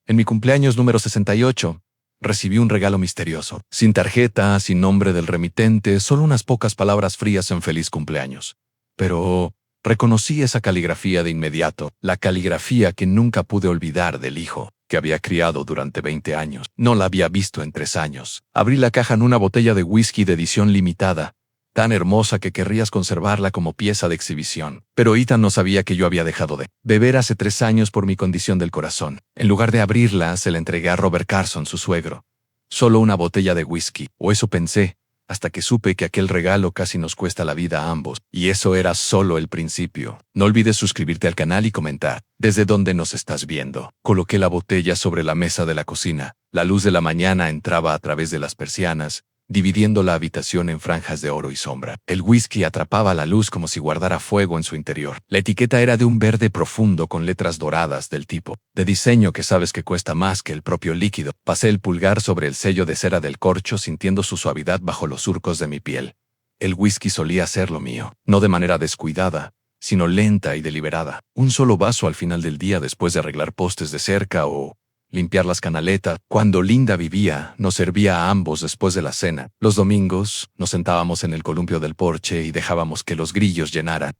En mi cumpleaños número 68, recibí un regalo misterioso. Sin tarjeta, sin nombre del remitente, solo unas pocas palabras frías en feliz cumpleaños. Pero reconocí esa caligrafía de inmediato, la caligrafía que nunca pude olvidar del hijo que había criado durante 20 años. No la había visto en 3 años. Abrí la caja en una botella de whisky de edición limitada, tan hermosa que querrías conservarla como pieza de exhibición. Pero Ethan no sabía que yo había dejado de beber hace 3 años por mi condición del corazón. En lugar de abrirla, se la entregué a Robert Carson, su suegro. Solo una botella de whisky, o eso pensé, hasta que supe que aquel regalo casi nos cuesta la vida a ambos, y eso era solo el principio. No olvides suscribirte al canal y comentar desde dónde nos estás viendo. Coloqué la botella sobre la mesa de la cocina. La luz de la mañana entraba a través de las persianas, dividiendo la habitación en franjas de oro y sombra. El whisky atrapaba la luz como si guardara fuego en su interior. La etiqueta era de un verde profundo con letras doradas del tipo de diseño que sabes que cuesta más que el propio líquido. Pasé el pulgar sobre el sello de cera del corcho sintiendo su suavidad bajo los surcos de mi piel. El whisky solía ser lo mío, no de manera descuidada, sino lenta y deliberada. Un solo vaso al final del día después de arreglar postes de cerca o limpiar las canaletas. Cuando Linda vivía, nos servía a ambos después de la cena. Los domingos, nos sentábamos en el columpio del porche y dejábamos que los grillos llenaran.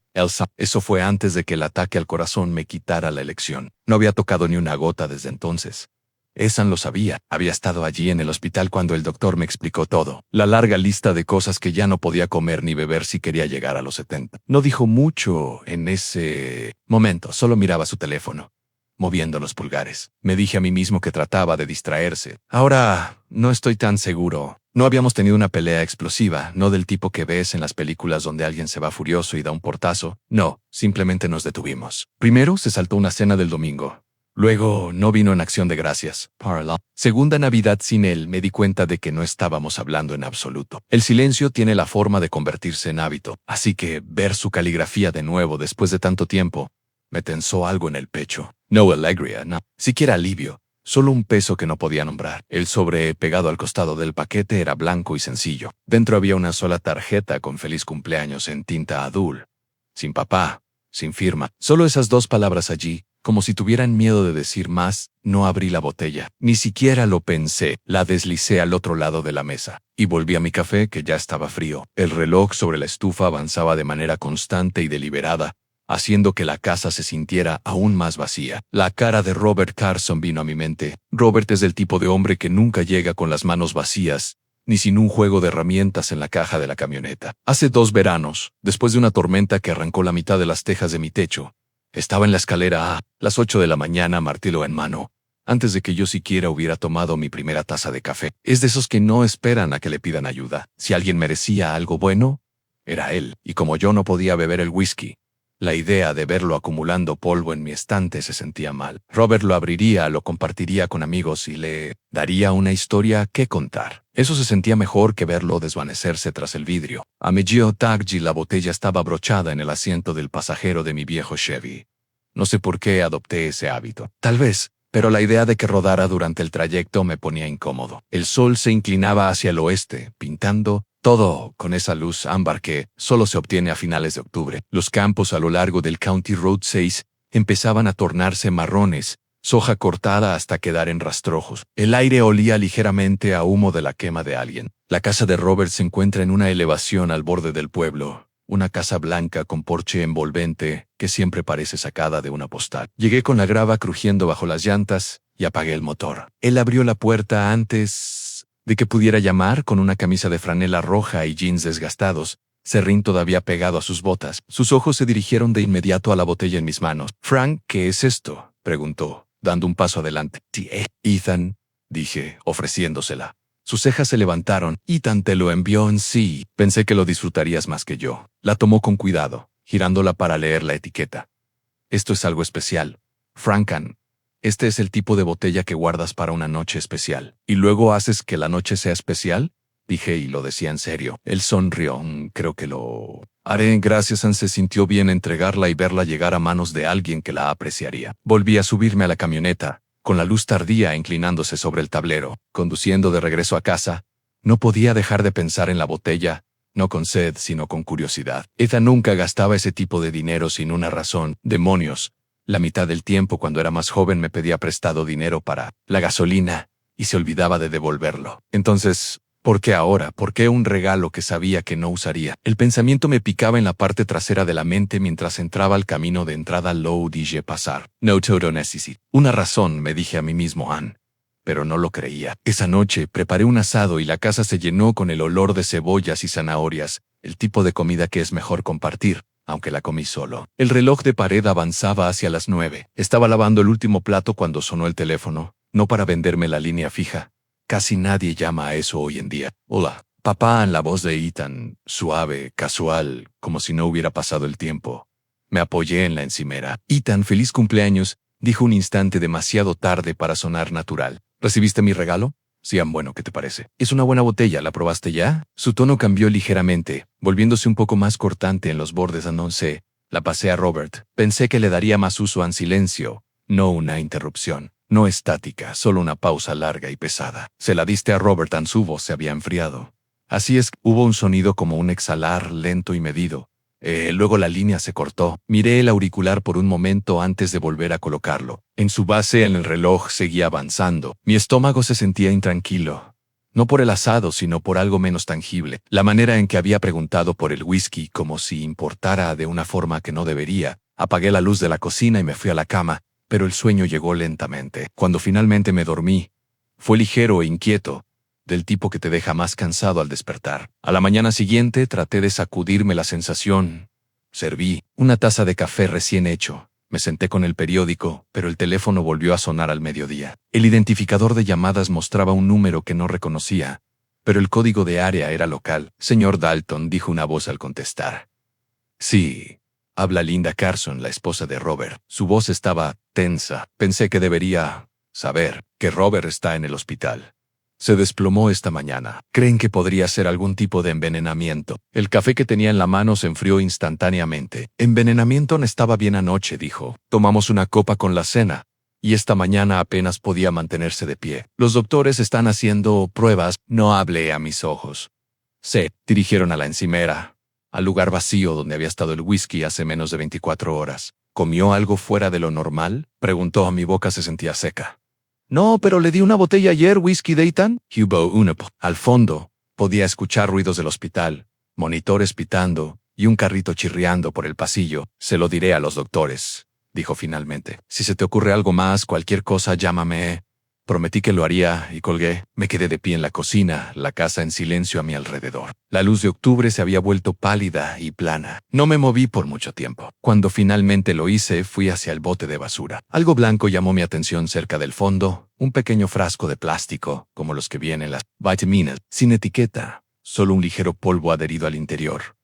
Eso fue antes de que el ataque al corazón me quitara la elección. No había tocado ni una gota desde entonces. Ethan lo sabía. Había estado allí en el hospital cuando el doctor me explicó todo. La larga lista de cosas que ya no podía comer ni beber si quería llegar a los 70. No dijo mucho en ese momento, solo miraba su teléfono, moviendo los pulgares. Me dije a mí mismo que trataba de distraerse. Ahora, no estoy tan seguro. No habíamos tenido una pelea explosiva, no del tipo que ves en las películas donde alguien se va furioso y da un portazo. No, simplemente nos detuvimos. Primero se saltó una cena del domingo. Luego no vino en acción de gracias. Segunda Navidad sin él, me di cuenta de que no estábamos hablando en absoluto. El silencio tiene la forma de convertirse en hábito, así que ver su caligrafía de nuevo después de tanto tiempo me tensó algo en el pecho. No alegría, no, siquiera alivio, solo un peso que no podía nombrar. El sobre pegado al costado del paquete era blanco y sencillo. Dentro había una sola tarjeta con feliz cumpleaños en tinta azul. Sin papá, sin firma, solo esas 2 palabras allí, como si tuvieran miedo de decir más. No abrí la botella, ni siquiera lo pensé. La deslicé al otro lado de la mesa y volví a mi café que ya estaba frío. El reloj sobre la estufa avanzaba de manera constante y deliberada, haciendo que la casa se sintiera aún más vacía. La cara de Robert Carson vino a mi mente. Robert es el tipo de hombre que nunca llega con las manos vacías, ni sin un juego de herramientas en la caja de la camioneta. Hace 2 veranos, después de una tormenta que arrancó la mitad de las tejas de mi techo, estaba en la escalera a las 8 de la mañana, martillo en mano, antes de que yo siquiera hubiera tomado mi primera taza de café. Es de esos que no esperan a que le pidan ayuda. Si alguien merecía algo bueno, era él. Y como yo no podía beber el whisky, la idea de verlo acumulando polvo en mi estante se sentía mal. Robert lo abriría, lo compartiría con amigos y le daría una historia que contar. Eso se sentía mejor que verlo desvanecerse tras el vidrio. A mi Taggi la botella estaba abrochada en el asiento del pasajero de mi viejo Chevy. No sé por qué adopté ese hábito. Tal vez, pero la idea de que rodara durante el trayecto me ponía incómodo. El sol se inclinaba hacia el oeste, pintando todo con esa luz ámbar que solo se obtiene a finales de octubre. Los campos a lo largo del County Road 6 empezaban a tornarse marrones, soja cortada hasta quedar en rastrojos. El aire olía ligeramente a humo de la quema de alguien. La casa de Robert se encuentra en una elevación al borde del pueblo. Una casa blanca con porche envolvente que siempre parece sacada de una postal. Llegué con la grava crujiendo bajo las llantas y apagué el motor. Él abrió la puerta antes de que pudiera llamar, con una camisa de franela roja y jeans desgastados, serrín todavía pegado a sus botas. Sus ojos se dirigieron de inmediato a la botella en mis manos. «Frank, ¿qué es esto?», preguntó, dando un paso adelante. «Sí, Ethan», dije, ofreciéndosela. Sus cejas se levantaron. «Ethan te lo envió en sí. Pensé que lo disfrutarías más que yo». La tomó con cuidado, girándola para leer la etiqueta. «Esto es algo especial, Frankan. Este es el tipo de botella que guardas para una noche especial. ¿Y luego haces que la noche sea especial?», dije, y lo decía en serio. Él sonrió. «Creo que lo haré». Gracias. Se sintió bien entregarla y verla llegar a manos de alguien que la apreciaría. Volví a subirme a la camioneta, con la luz tardía inclinándose sobre el tablero. Conduciendo de regreso a casa, no podía dejar de pensar en la botella, no con sed, sino con curiosidad. Ethan nunca gastaba ese tipo de dinero sin una razón. Demonios. La mitad del tiempo cuando era más joven me pedía prestado dinero para la gasolina y se olvidaba de devolverlo. Entonces, ¿por qué ahora? ¿Por qué un regalo que sabía que no usaría? El pensamiento me picaba en la parte trasera de la mente mientras entraba al camino de entrada Low dije pasar. No todo necesito. Una razón, me dije a mí mismo, Ann. Pero no lo creía. Esa noche preparé un asado y la casa se llenó con el olor de cebollas y zanahorias, el tipo de comida que es mejor compartir, aunque la comí solo. El reloj de pared avanzaba hacia las 9. Estaba lavando el último plato cuando sonó el teléfono, no para venderme la línea fija. Casi nadie llama a eso hoy en día. Hola, papá, en la voz de Ethan, suave, casual, como si no hubiera pasado el tiempo. Me apoyé en la encimera. Ethan, feliz cumpleaños, dijo un instante demasiado tarde para sonar natural. ¿Recibiste mi regalo? Sian, bueno, ¿qué te parece? Es una buena botella, ¿la probaste ya? Su tono cambió ligeramente, volviéndose un poco más cortante en los bordes. No sé. La pasé a Robert. Pensé que le daría más uso a silencio, no una interrupción. No estática, solo una pausa larga y pesada. Se la diste a Robert. Su voz se había enfriado. Así es, hubo un sonido como un exhalar lento y medido. Luego la línea se cortó. Miré el auricular por un momento antes de volver a colocarlo. En su base el reloj seguía avanzando. Mi estómago se sentía intranquilo. No por el asado, sino por algo menos tangible. La manera en que había preguntado por el whisky, como si importara de una forma que no debería. Apagué la luz de la cocina y me fui a la cama, pero el sueño llegó lentamente. Cuando finalmente me dormí, fue ligero e inquieto, del tipo que te deja más cansado al despertar. A la mañana siguiente traté de sacudirme la sensación. Serví una taza de café recién hecho. Me senté con el periódico, pero el teléfono volvió a sonar al mediodía. El identificador de llamadas mostraba un número que no reconocía, pero el código de área era local. Señor Dalton, dijo una voz al contestar. Sí, habla Linda Carson, la esposa de Robert. Su voz estaba tensa. Pensé que debería saber que Robert está en el hospital. Se desplomó esta mañana. Creen que podría ser algún tipo de envenenamiento. El café que tenía en la mano se enfrió instantáneamente. Envenenamiento no estaba bien anoche, dijo. Tomamos una copa con la cena, y esta mañana apenas podía mantenerse de pie. Los doctores están haciendo pruebas. No hablé a mis ojos. Se dirigieron a la encimera, al lugar vacío donde había estado el whisky hace menos de 24 horas. ¿Comió algo fuera de lo normal? Preguntó. Mi boca se sentía seca. No, pero le di una botella ayer, whisky de Ethan. Hubo una. Al fondo, podía escuchar ruidos del hospital, monitores pitando y un carrito chirriando por el pasillo. Se lo diré a los doctores, dijo finalmente. Si se te ocurre algo más, cualquier cosa, llámame. Prometí que lo haría y colgué. Me quedé de pie en la cocina, la casa en silencio a mi alrededor. La luz de octubre se había vuelto pálida y plana. No me moví por mucho tiempo. Cuando finalmente lo hice, fui hacia el bote de basura. Algo blanco llamó mi atención cerca del fondo, un pequeño frasco de plástico, como los que vienen las vitaminas, sin etiqueta, solo un ligero polvo adherido al interior.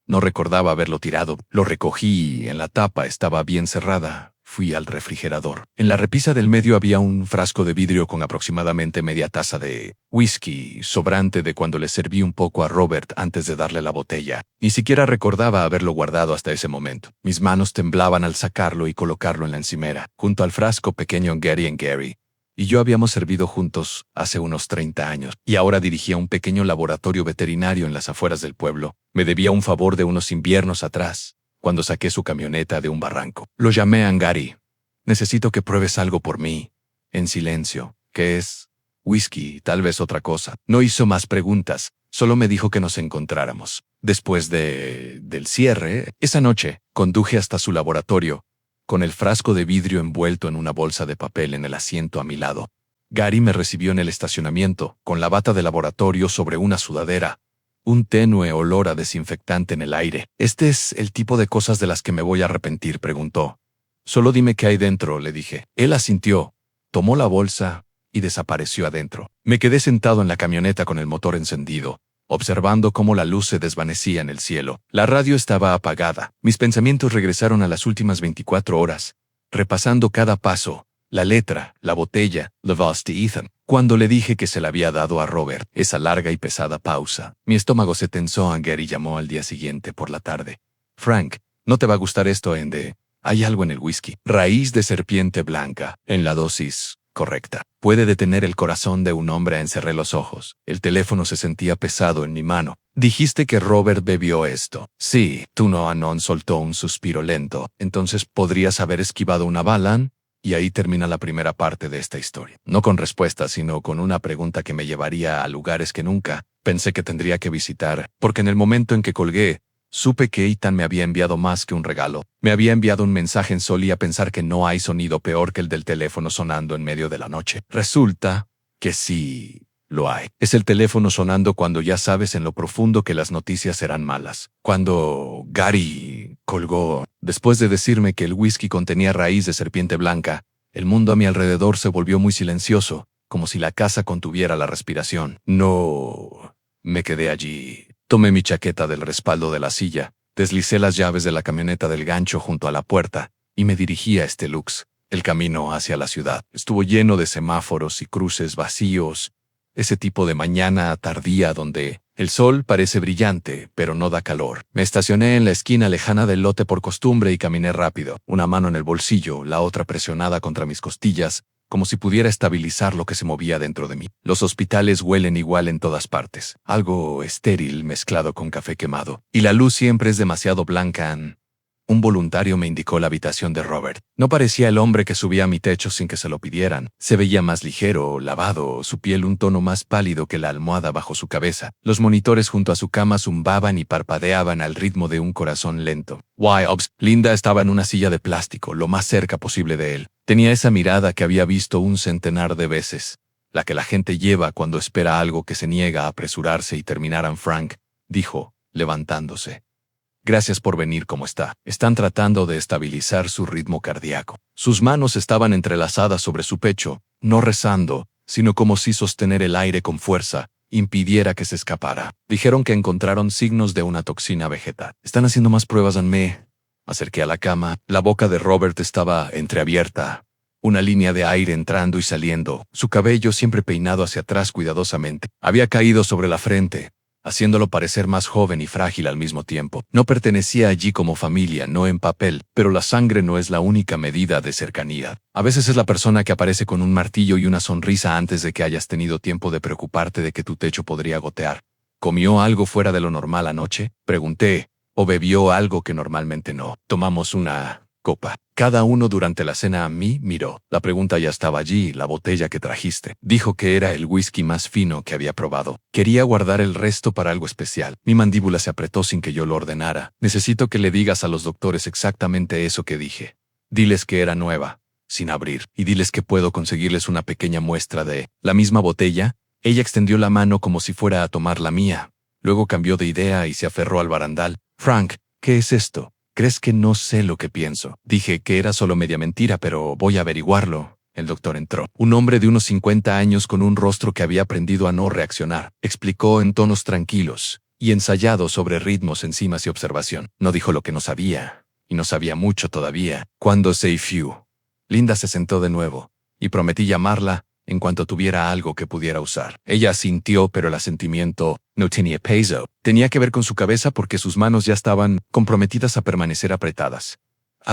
No recordaba haberlo tirado. Lo recogí y en la tapa estaba bien cerrada. Fui al refrigerador. En la repisa del medio había un frasco de vidrio con aproximadamente media taza de whisky, sobrante de cuando le serví un poco a Robert antes de darle la botella. Ni siquiera recordaba haberlo guardado hasta ese momento. Mis manos temblaban al sacarlo y colocarlo en la encimera, junto al frasco pequeño Gary y Gary. Y yo habíamos servido juntos hace unos 30 años, y ahora dirigía un pequeño laboratorio veterinario en las afueras del pueblo. Me debía un favor de unos inviernos atrás, cuando saqué su camioneta de un barranco. Lo llamé a Gary. Necesito que pruebes algo por mí. En silencio. ¿Qué es? Whisky, tal vez otra cosa. No hizo más preguntas. Solo me dijo que nos encontráramos. Después del cierre, esa noche, conduje hasta su laboratorio, con el frasco de vidrio envuelto en una bolsa de papel en el asiento a mi lado. Gary me recibió en el estacionamiento, con la bata de laboratorio sobre una sudadera. Un tenue olor a desinfectante en el aire. ¿Este es el tipo de cosas de las que me voy a arrepentir?, preguntó. Solo dime qué hay dentro, le dije. Él asintió, tomó la bolsa y desapareció adentro. Me quedé sentado en la camioneta con el motor encendido, observando cómo la luz se desvanecía en el cielo. La radio estaba apagada. Mis pensamientos regresaron a las últimas 24 horas, repasando cada paso, la letra, la botella, la voz de Ethan. Cuando le dije que se la había dado a Robert, esa larga y pesada pausa, mi estómago se tensó. Gary llamó al día siguiente por la tarde. Frank, no te va a gustar esto, Hay algo en el whisky. Raíz de serpiente blanca. En la dosis correcta. Puede detener el corazón de un hombre. Encerré los ojos. El teléfono se sentía pesado en mi mano. Dijiste que Robert bebió esto. Sí, Anon soltó un suspiro lento. Entonces podrías haber esquivado una bala. Y ahí termina la primera parte de esta historia. No con respuesta, sino con una pregunta que me llevaría a lugares que nunca pensé que tendría que visitar, porque en el momento en que colgué, supe que Ethan me había enviado más que un regalo. Me había enviado un mensaje. Solía pensar que no hay sonido peor que el del teléfono sonando en medio de la noche. Resulta que sí lo hay. Es el teléfono sonando cuando ya sabes en lo profundo que las noticias serán malas. Cuando Gary colgó, después de decirme que el whisky contenía raíz de serpiente blanca, el mundo a mi alrededor se volvió muy silencioso, como si la casa contuviera la respiración. No. Me quedé allí. Tomé mi chaqueta del respaldo de la silla, deslicé las llaves de la camioneta del gancho junto a la puerta y me dirigí a Lux. El camino hacia la ciudad estuvo lleno de semáforos y cruces vacíos. Ese tipo de mañana tardía donde el sol parece brillante, pero no da calor. Me estacioné en la esquina lejana del lote por costumbre y caminé rápido, una mano en el bolsillo, la otra presionada contra mis costillas, como si pudiera estabilizar lo que se movía dentro de mí. Los hospitales huelen igual en todas partes, algo estéril mezclado con café quemado, y la luz siempre es demasiado blanca. Un voluntario me indicó la habitación de Robert. No parecía el hombre que subía a mi techo sin que se lo pidieran. Se veía más ligero, lavado, su piel un tono más pálido que la almohada bajo su cabeza. Los monitores junto a su cama zumbaban y parpadeaban al ritmo de un corazón lento. Linda estaba en una silla de plástico, lo más cerca posible de él. Tenía esa mirada que había visto un centenar de veces, la que la gente lleva cuando espera algo que se niega a apresurarse y terminar. Frank dijo, levantándose. Gracias por venir. ¿Cómo está? Están tratando de estabilizar su ritmo cardíaco. Sus manos estaban entrelazadas sobre su pecho, no rezando, sino como si sostener el aire con fuerza impidiera que se escapara. Dijeron que encontraron signos de una toxina vegetal. Están haciendo más pruebas. Me acerqué a la cama. La boca de Robert estaba entreabierta, una línea de aire entrando y saliendo, su cabello siempre peinado hacia atrás cuidadosamente. Había caído sobre la frente, haciéndolo parecer más joven y frágil al mismo tiempo. No pertenecía allí como familia, no en papel, pero la sangre no es la única medida de cercanía. A veces es la persona que aparece con un martillo y una sonrisa antes de que hayas tenido tiempo de preocuparte de que tu techo podría gotear. ¿Comió algo fuera de lo normal anoche?, pregunté. ¿O bebió algo que normalmente no? Tomamos una copa. Cada uno durante la cena. A mí miró. La pregunta ya estaba allí, la botella que trajiste. Dijo que era el whisky más fino que había probado. Quería guardar el resto para algo especial. Mi mandíbula se apretó sin que yo lo ordenara. Necesito que le digas a los doctores exactamente eso que dije. Diles que era nueva, sin abrir, y diles que puedo conseguirles una pequeña muestra de la misma botella. Ella extendió la mano como si fuera a tomar la mía. Luego cambió de idea y se aferró al barandal. Frank, ¿qué es esto? ¿Crees que no sé lo que pienso? Dije que era solo media mentira, pero voy a averiguarlo. El doctor entró. Un hombre de unos 50 años con un rostro que había aprendido a no reaccionar. Explicó en tonos tranquilos y ensayados sobre ritmos, enzimas y observación. No dijo lo que no sabía, y no sabía mucho todavía. Cuando se fue, Linda se sentó de nuevo, y prometí llamarla en cuanto tuviera algo que pudiera usar. Ella asintió, pero el asentimiento no tenía peso. Tenía que ver con su cabeza porque sus manos ya estaban comprometidas a permanecer apretadas.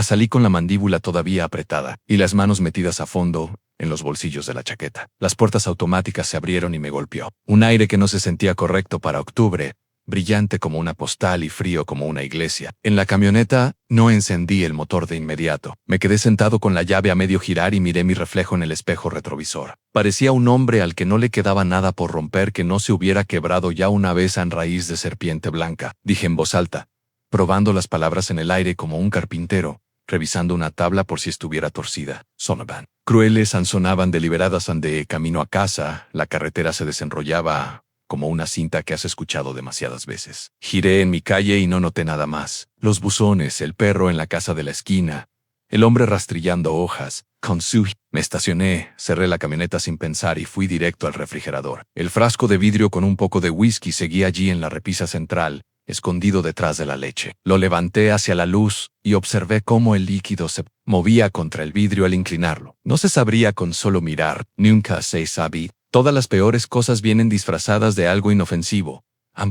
Salí con la mandíbula todavía apretada y las manos metidas a fondo en los bolsillos de la chaqueta. Las puertas automáticas se abrieron y me golpeó. Un aire que no se sentía correcto para octubre, brillante como una postal y frío como una iglesia. En la camioneta no encendí el motor de inmediato. Me quedé sentado con la llave a medio girar y miré mi reflejo en el espejo retrovisor. Parecía un hombre al que no le quedaba nada por romper que no se hubiera quebrado ya una vez en raíz de serpiente blanca. Dije en voz alta, probando las palabras en el aire como un carpintero, revisando una tabla por si estuviera torcida. Sonaban. Crueles sonaban deliberadas. De camino a casa, la carretera se desenrollaba como una cinta que has escuchado demasiadas veces. Giré en mi calle y no noté nada más. Los buzones, el perro en la casa de la esquina, el hombre rastrillando hojas. Me estacioné, cerré la camioneta sin pensar y fui directo al refrigerador. El frasco de vidrio con un poco de whisky seguía allí en la repisa central, escondido detrás de la leche. Lo levanté hacia la luz y observé cómo el líquido se movía contra el vidrio al inclinarlo. No se sabría con solo mirar, nunca se sabe. Todas las peores cosas vienen disfrazadas de algo inofensivo.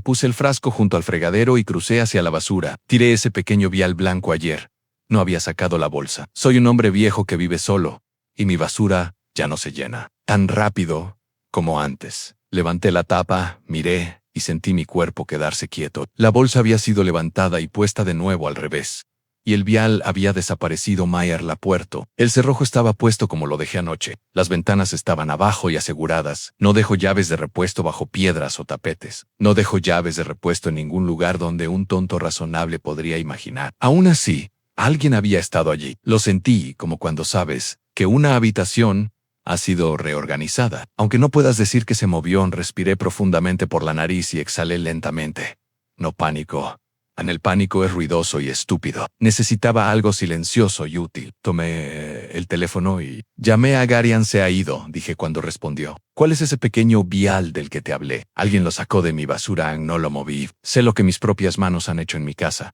Puse el frasco junto al fregadero y crucé hacia la basura. Tiré ese pequeño vial blanco ayer. No había sacado la bolsa. Soy un hombre viejo que vive solo, y mi basura Ya no se llena tan rápido como antes. Levanté la tapa, miré y sentí mi cuerpo quedarse quieto. La bolsa había sido levantada y puesta de nuevo al revés. Y el vial había desaparecido. Mayer la puerto. El cerrojo estaba puesto como lo dejé anoche. Las ventanas estaban abajo y aseguradas. No dejo llaves de repuesto bajo piedras o tapetes. No dejo llaves de repuesto en ningún lugar donde un tonto razonable podría imaginar. Aún así, alguien había estado allí. Lo sentí como cuando sabes que una habitación ha sido reorganizada. Aunque no puedas decir que se movió, respiré profundamente por la nariz y exhalé lentamente. No pánico. El pánico es ruidoso y estúpido. Necesitaba algo silencioso y útil. Tomé el teléfono y llamé a Garian. Se ha ido, dije cuando respondió. ¿Cuál es ese pequeño vial del que te hablé? Alguien lo sacó de mi basura, no lo moví. Sé lo que mis propias manos han hecho en mi casa.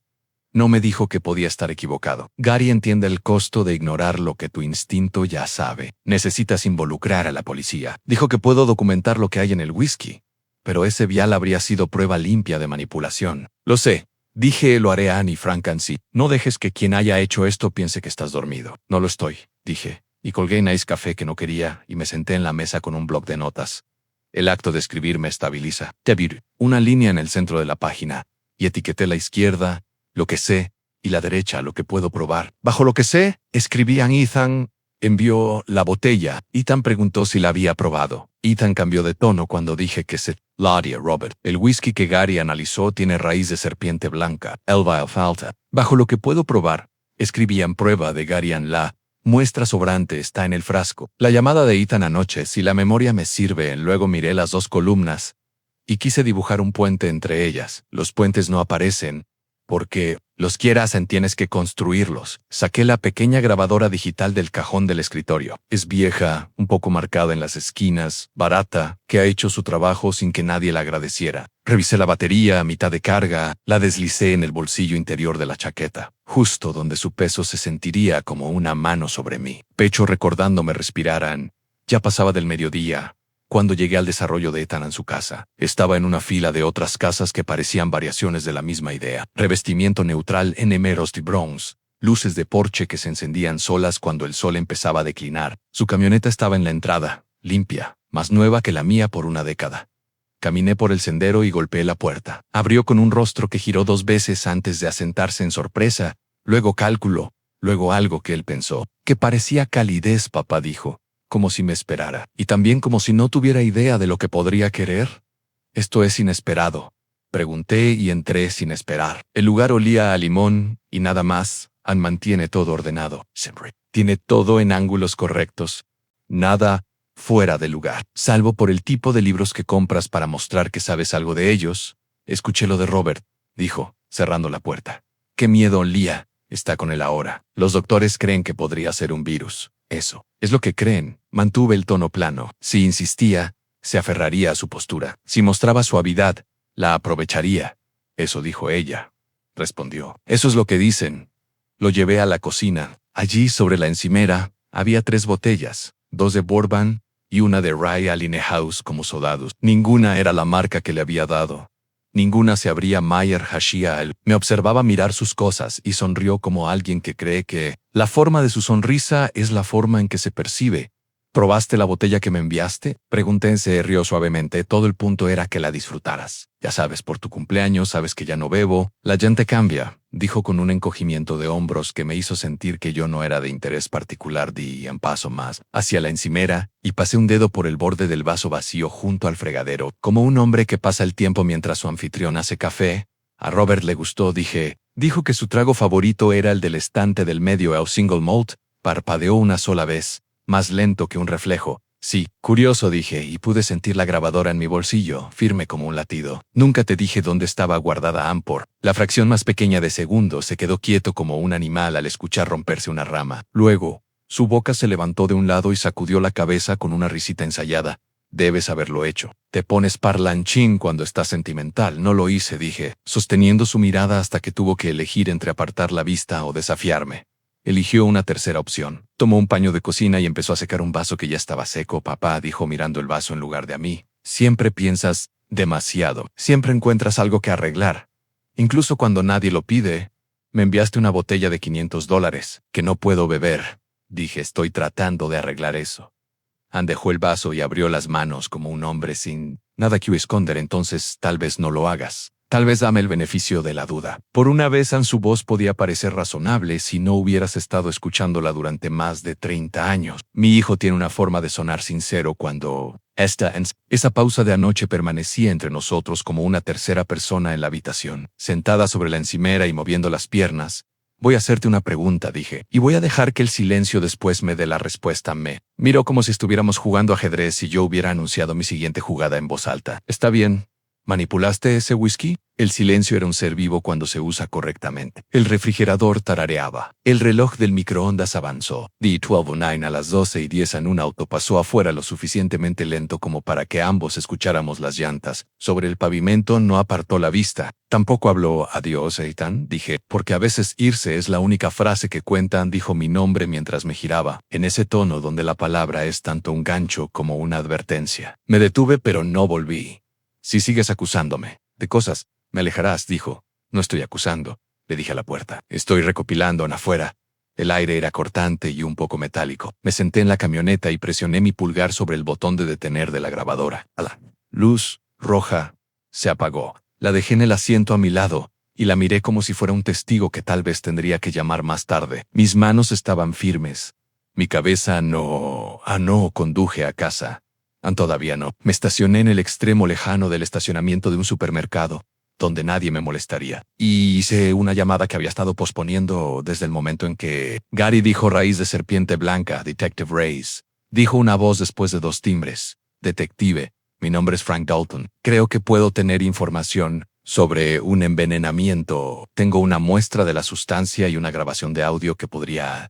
No me dijo que podía estar equivocado. Gary entiende el costo de ignorar lo que tu instinto ya sabe. Necesitas involucrar a la policía. Dijo que puedo documentar lo que hay en el whisky. Pero ese vial habría sido prueba limpia de manipulación. Lo sé. Dije, lo haré a Annie Frank and sí. No dejes que quien haya hecho esto piense que estás dormido. No lo estoy, dije. Y colgué Nice Café que no quería y me senté en la mesa con un bloc de notas. El acto de escribir me estabiliza. Tabir, una línea en el centro de la página. Y etiqueté la izquierda, lo que sé, y la derecha, lo que puedo probar. Bajo lo que sé, escribí a Ethan. Envió la botella. Ethan preguntó si la había probado. Ethan cambió de tono cuando dije que se... Ladia, Robert. El whisky que Gary analizó tiene raíz de serpiente blanca, Elva falta. Bajo lo que puedo probar, escribí en prueba de Garian. La muestra sobrante está en el frasco. La llamada de Ethan anoche, si la memoria me sirve, luego miré las dos columnas y quise dibujar un puente entre ellas. Los puentes no aparecen porque los quieras tienes que construirlos. Saqué la pequeña grabadora digital del cajón del escritorio. Es vieja, un poco marcada en las esquinas, barata, que ha hecho su trabajo sin que nadie la agradeciera. Revisé la batería a mitad de carga, la deslicé en el bolsillo interior de la chaqueta, justo donde su peso se sentiría como una mano sobre mi pecho recordándome respiraran. Ya pasaba del mediodía. Cuando llegué al desarrollo de Ethan en su casa, estaba en una fila de otras casas que parecían variaciones de la misma idea. Revestimiento neutral en emerald y bronze, luces de porche que se encendían solas cuando el sol empezaba a declinar. Su camioneta estaba en la entrada, limpia, más nueva que la mía por una década. Caminé por el sendero y golpeé la puerta. Abrió con un rostro que giró 2 veces antes de asentarse en sorpresa, luego cálculo, luego algo que él pensó, que parecía calidez. Papá dijo. Como si me esperara, y también como si no tuviera idea de lo que podría querer. Esto es inesperado. Pregunté y entré sin esperar. El lugar olía a limón y nada más. Ann mantiene todo ordenado. Siempre. Tiene todo en ángulos correctos. Nada fuera de lugar, salvo por el tipo de libros que compras para mostrar que sabes algo de ellos. Escuché lo de Robert, dijo, cerrando la puerta. Qué miedo olía. Está con él ahora. Los doctores creen que podría ser un virus. Eso es lo que creen. Mantuve el tono plano. Si insistía, se aferraría a su postura. Si mostraba suavidad, la aprovecharía. Eso dijo ella. Respondió. Eso es lo que dicen. Lo llevé a la cocina. Allí, sobre la encimera, había 3 botellas, 2 de bourbon y una de Rye Alinehouse como sodados. Ninguna era la marca que le había dado. Ninguna se abría. Mayer hashía él. Me observaba mirar sus cosas y sonrió como alguien que cree que la forma de su sonrisa es la forma en que se percibe. ¿Probaste la botella que me enviaste? Pregunté. Se rió suavemente. Todo el punto era que la disfrutaras. Ya sabes, por tu cumpleaños, sabes que ya no bebo. La gente cambia, dijo con un encogimiento de hombros que me hizo sentir que yo no era de interés particular. Di un paso más hacia la encimera y pasé un dedo por el borde del vaso vacío junto al fregadero, como un hombre que pasa el tiempo mientras su anfitrión hace café. A Robert le gustó, dije. Dijo que su trago favorito era el del estante del medio, el single malt. Parpadeó una sola vez, más lento que un reflejo. Sí, curioso, dije, y pude sentir la grabadora en mi bolsillo, firme como un latido. Nunca te dije dónde estaba guardada Ann. Por la fracción más pequeña de segundo se quedó quieto como un animal al escuchar romperse una rama. Luego, su boca se levantó de un lado y sacudió la cabeza con una risita ensayada. Debes haberlo hecho. Te pones parlanchín cuando estás sentimental. No lo hice, dije, sosteniendo su mirada hasta que tuvo que elegir entre apartar la vista o desafiarme. Eligió una tercera opción. Tomó un paño de cocina y empezó a secar un vaso que ya estaba seco. Papá, dijo mirando el vaso en lugar de a mí. Siempre piensas demasiado. Siempre encuentras algo que arreglar. Incluso cuando nadie lo pide. Me enviaste una botella de $500 que no puedo beber. Dije, estoy tratando de arreglar eso. Ann dejó el vaso y abrió las manos como un hombre sin nada que esconder. Entonces tal vez no lo hagas. Tal vez dame el beneficio de la duda. Por una vez, Ann, su voz podía parecer razonable si no hubieras estado escuchándola durante más de 30 años. Mi hijo tiene una forma de sonar sincero cuando... Esa pausa de anoche permanecía entre nosotros como una tercera persona en la habitación, sentada sobre la encimera y moviendo las piernas. Voy a hacerte una pregunta, dije, y voy a dejar que el silencio después me dé la respuesta. Me miró como si estuviéramos jugando ajedrez y yo hubiera anunciado mi siguiente jugada en voz alta. Está bien. ¿Manipulaste ese whisky? El silencio era un ser vivo cuando se usa correctamente. El refrigerador tarareaba. El reloj del microondas avanzó. D1209 a las 12:10 en un auto pasó afuera lo suficientemente lento como para que ambos escucháramos las llantas. Sobre el pavimento no apartó la vista. Tampoco habló adiós, Ethan, dije, porque a veces irse es la única frase que cuentan. Dijo mi nombre mientras me giraba, en ese tono donde la palabra es tanto un gancho como una advertencia. Me detuve pero no volví. Si sigues acusándome de cosas, me alejarás, dijo. No estoy acusando, le dije a la puerta. Estoy recopilando afuera. El aire era cortante y un poco metálico. Me senté en la camioneta y presioné mi pulgar sobre el botón de detener de la grabadora. La luz roja se apagó. La dejé en el asiento a mi lado y la miré como si fuera un testigo que tal vez tendría que llamar más tarde. Mis manos estaban firmes. Mi cabeza no conduje a casa. Todavía no. Me estacioné en el extremo lejano del estacionamiento de un supermercado, donde nadie me molestaría. Y hice una llamada que había estado posponiendo desde el momento en que Gary dijo raíz de serpiente blanca, Detective Reyes. Dijo una voz después de 2 timbres. Detective, mi nombre es Frank Dalton. Creo que puedo tener información sobre un envenenamiento. Tengo una muestra de la sustancia y una grabación de audio que podría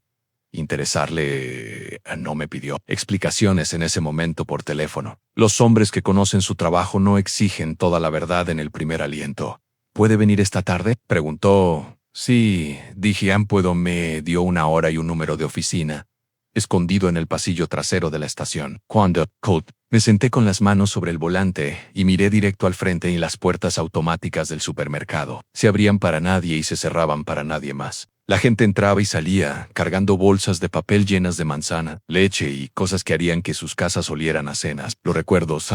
interesarle. No me pidió explicaciones en ese momento por teléfono. Los hombres que conocen su trabajo no exigen toda la verdad en el primer aliento. ¿Puede venir esta tarde?, preguntó. Sí, dije. Ann puedo. Me dio una hora y un número de oficina, escondido en el pasillo trasero de la estación. Cuando me senté con las manos sobre el volante y miré directo al frente, y las puertas automáticas del supermercado se abrían para nadie y se cerraban para nadie más. La gente entraba y salía, cargando bolsas de papel llenas de manzana, leche y cosas que harían que sus casas olieran a cenas. Los recuerdos,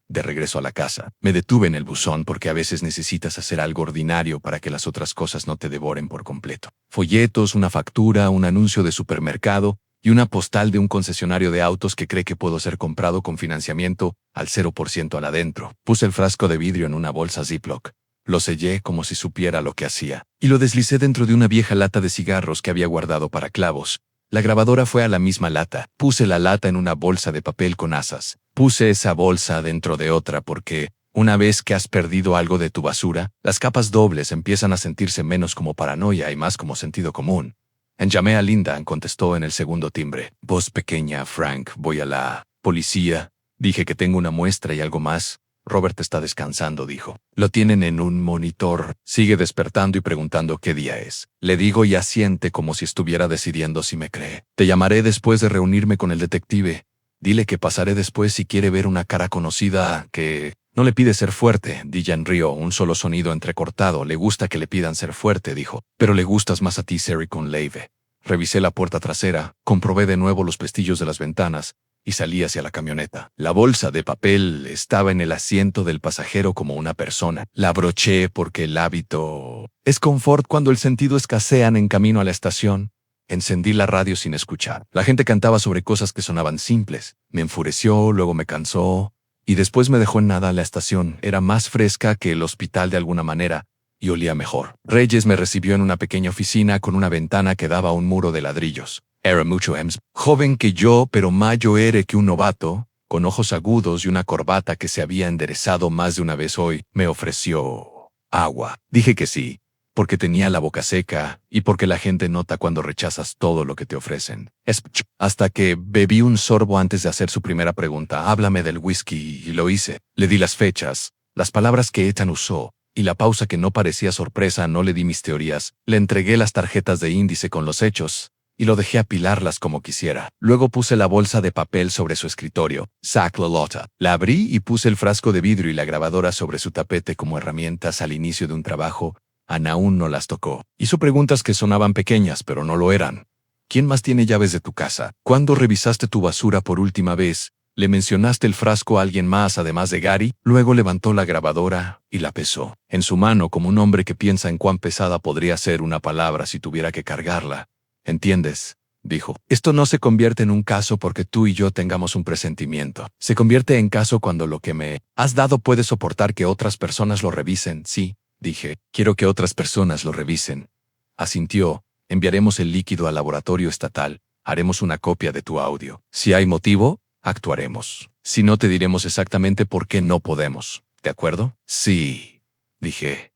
de regreso a la casa. Me detuve en el buzón porque a veces necesitas hacer algo ordinario para que las otras cosas no te devoren por completo. Folletos, una factura, un anuncio de supermercado y una postal de un concesionario de autos que cree que puedo ser comprado con financiamiento al 0% al adentro. Puse el frasco de vidrio en una bolsa Ziploc. Lo sellé como si supiera lo que hacía, y lo deslicé dentro de una vieja lata de cigarros que había guardado para clavos. La grabadora fue a la misma lata. Puse la lata en una bolsa de papel con asas. Puse esa bolsa dentro de otra porque, una vez que has perdido algo de tu basura, las capas dobles empiezan a sentirse menos como paranoia y más como sentido común. Llamé a Linda, contestó en el segundo timbre. Voz pequeña. Frank, voy a la policía. Dije que tengo una muestra y algo más. Robert está descansando, dijo. Lo tienen en un monitor. Sigue despertando y preguntando qué día es. Le digo y asiente como si estuviera decidiendo si me cree. Te llamaré después de reunirme con el detective. Dile que pasaré después si quiere ver una cara conocida, que no le pide ser fuerte. Dijan rió, un solo sonido entrecortado. Le gusta que le pidan ser fuerte, dijo. Pero le gustas más a ti, Sherry Conleve. Revisé la puerta trasera, comprobé de nuevo los pestillos de las ventanas y salí hacia la camioneta. La bolsa de papel estaba en el asiento del pasajero como una persona. La abroché porque el hábito es confort cuando el sentido escasean en camino a la estación. Encendí la radio sin escuchar. La gente cantaba sobre cosas que sonaban simples. Me enfureció, luego me cansó, y después me dejó en nada. La estación era más fresca que el hospital de alguna manera, y olía mejor. Reyes me recibió en una pequeña oficina con una ventana que daba a un muro de ladrillos. Era mucho más joven que yo, pero mayor que un novato, con ojos agudos y una corbata que se había enderezado más de una vez. Hoy me ofreció agua. Dije que sí, porque tenía la boca seca y porque la gente nota cuando rechazas todo lo que te ofrecen. Hasta que bebí un sorbo antes de hacer su primera pregunta. Háblame del whisky, y lo hice. Le di las fechas, las palabras que Ethan usó, y la pausa que no parecía sorpresa. No le di mis teorías. Le entregué las tarjetas de índice con los hechos y lo dejé apilarlas como quisiera. Luego puse la bolsa de papel sobre su escritorio. Sac la lota. La abrí y puse el frasco de vidrio y la grabadora sobre su tapete como herramientas al inicio de un trabajo. Ana aún no las tocó. Hizo preguntas que sonaban pequeñas, pero no lo eran. ¿Quién más tiene llaves de tu casa? ¿Cuándo revisaste tu basura por última vez? ¿Le mencionaste el frasco a alguien más además de Gary? Luego levantó la grabadora y la pesó en su mano como un hombre que piensa en cuán pesada podría ser una palabra si tuviera que cargarla. ¿Entiendes? Dijo. Esto no se convierte en un caso porque tú y yo tengamos un presentimiento. Se convierte en caso cuando lo que me has dado puede soportar que otras personas lo revisen. Sí, dije. Quiero que otras personas lo revisen. Asintió. Enviaremos el líquido al laboratorio estatal. Haremos una copia de tu audio. Si hay motivo, actuaremos. Si no, te diremos exactamente por qué no podemos. ¿De acuerdo? Sí, dije.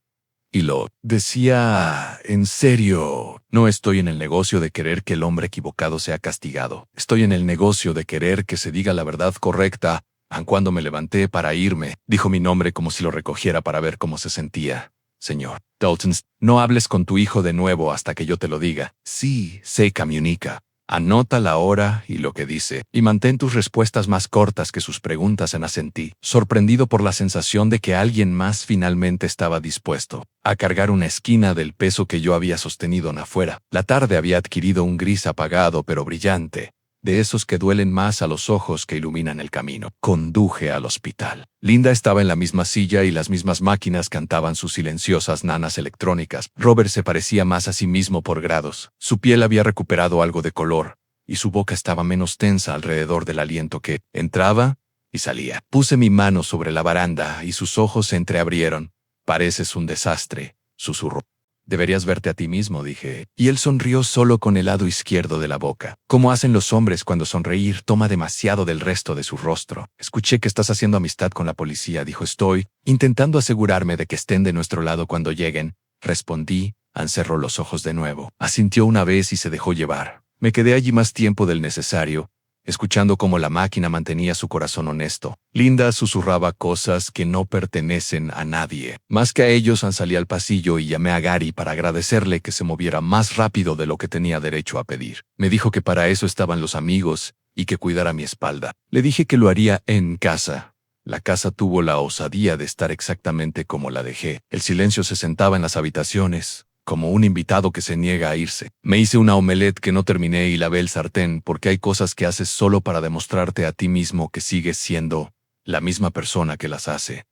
Y lo decía en serio. No estoy en el negocio de querer que el hombre equivocado sea castigado. Estoy en el negocio de querer que se diga la verdad correcta. Aun cuando me levanté para irme, dijo mi nombre como si lo recogiera para ver cómo se sentía. Señor Dalton, no hables con tu hijo de nuevo hasta que yo te lo diga. Sí, se comunica. Anota la hora y lo que dice, y mantén tus respuestas más cortas que sus preguntas en asentí, sorprendido por la sensación de que alguien más finalmente estaba dispuesto a cargar una esquina del peso que yo había sostenido en afuera. La tarde había adquirido un gris apagado pero brillante, de esos que duelen más a los ojos que iluminan el camino. Conduje al hospital. Linda estaba en la misma silla y las mismas máquinas cantaban sus silenciosas nanas electrónicas. Robert se parecía más a sí mismo por grados. Su piel había recuperado algo de color, y su boca estaba menos tensa alrededor del aliento que entraba y salía. Puse mi mano sobre la baranda y sus ojos se entreabrieron. Pareces un desastre, susurró. Deberías verte a ti mismo, dije. Y él sonrió solo con el lado izquierdo de la boca. Como hacen los hombres cuando sonreír toma demasiado del resto de su rostro. Escuché que estás haciendo amistad con la policía, dijo. Estoy intentando asegurarme de que estén de nuestro lado cuando lleguen. Respondí. Cerró los ojos de nuevo. Asintió una vez y se dejó llevar. Me quedé allí más tiempo del necesario, escuchando cómo la máquina mantenía su corazón honesto. Linda susurraba cosas que no pertenecen a nadie. Más que a ellos, salí al pasillo y llamé a Gary para agradecerle que se moviera más rápido de lo que tenía derecho a pedir. Me dijo que para eso estaban los amigos y que cuidara mi espalda. Le dije que lo haría en casa. La casa tuvo la osadía de estar exactamente como la dejé. El silencio se sentaba en las habitaciones, como un invitado que se niega a irse. Me hice una omelette que no terminé y lavé el sartén porque hay cosas que haces solo para demostrarte a ti mismo que sigues siendo la misma persona que las hace.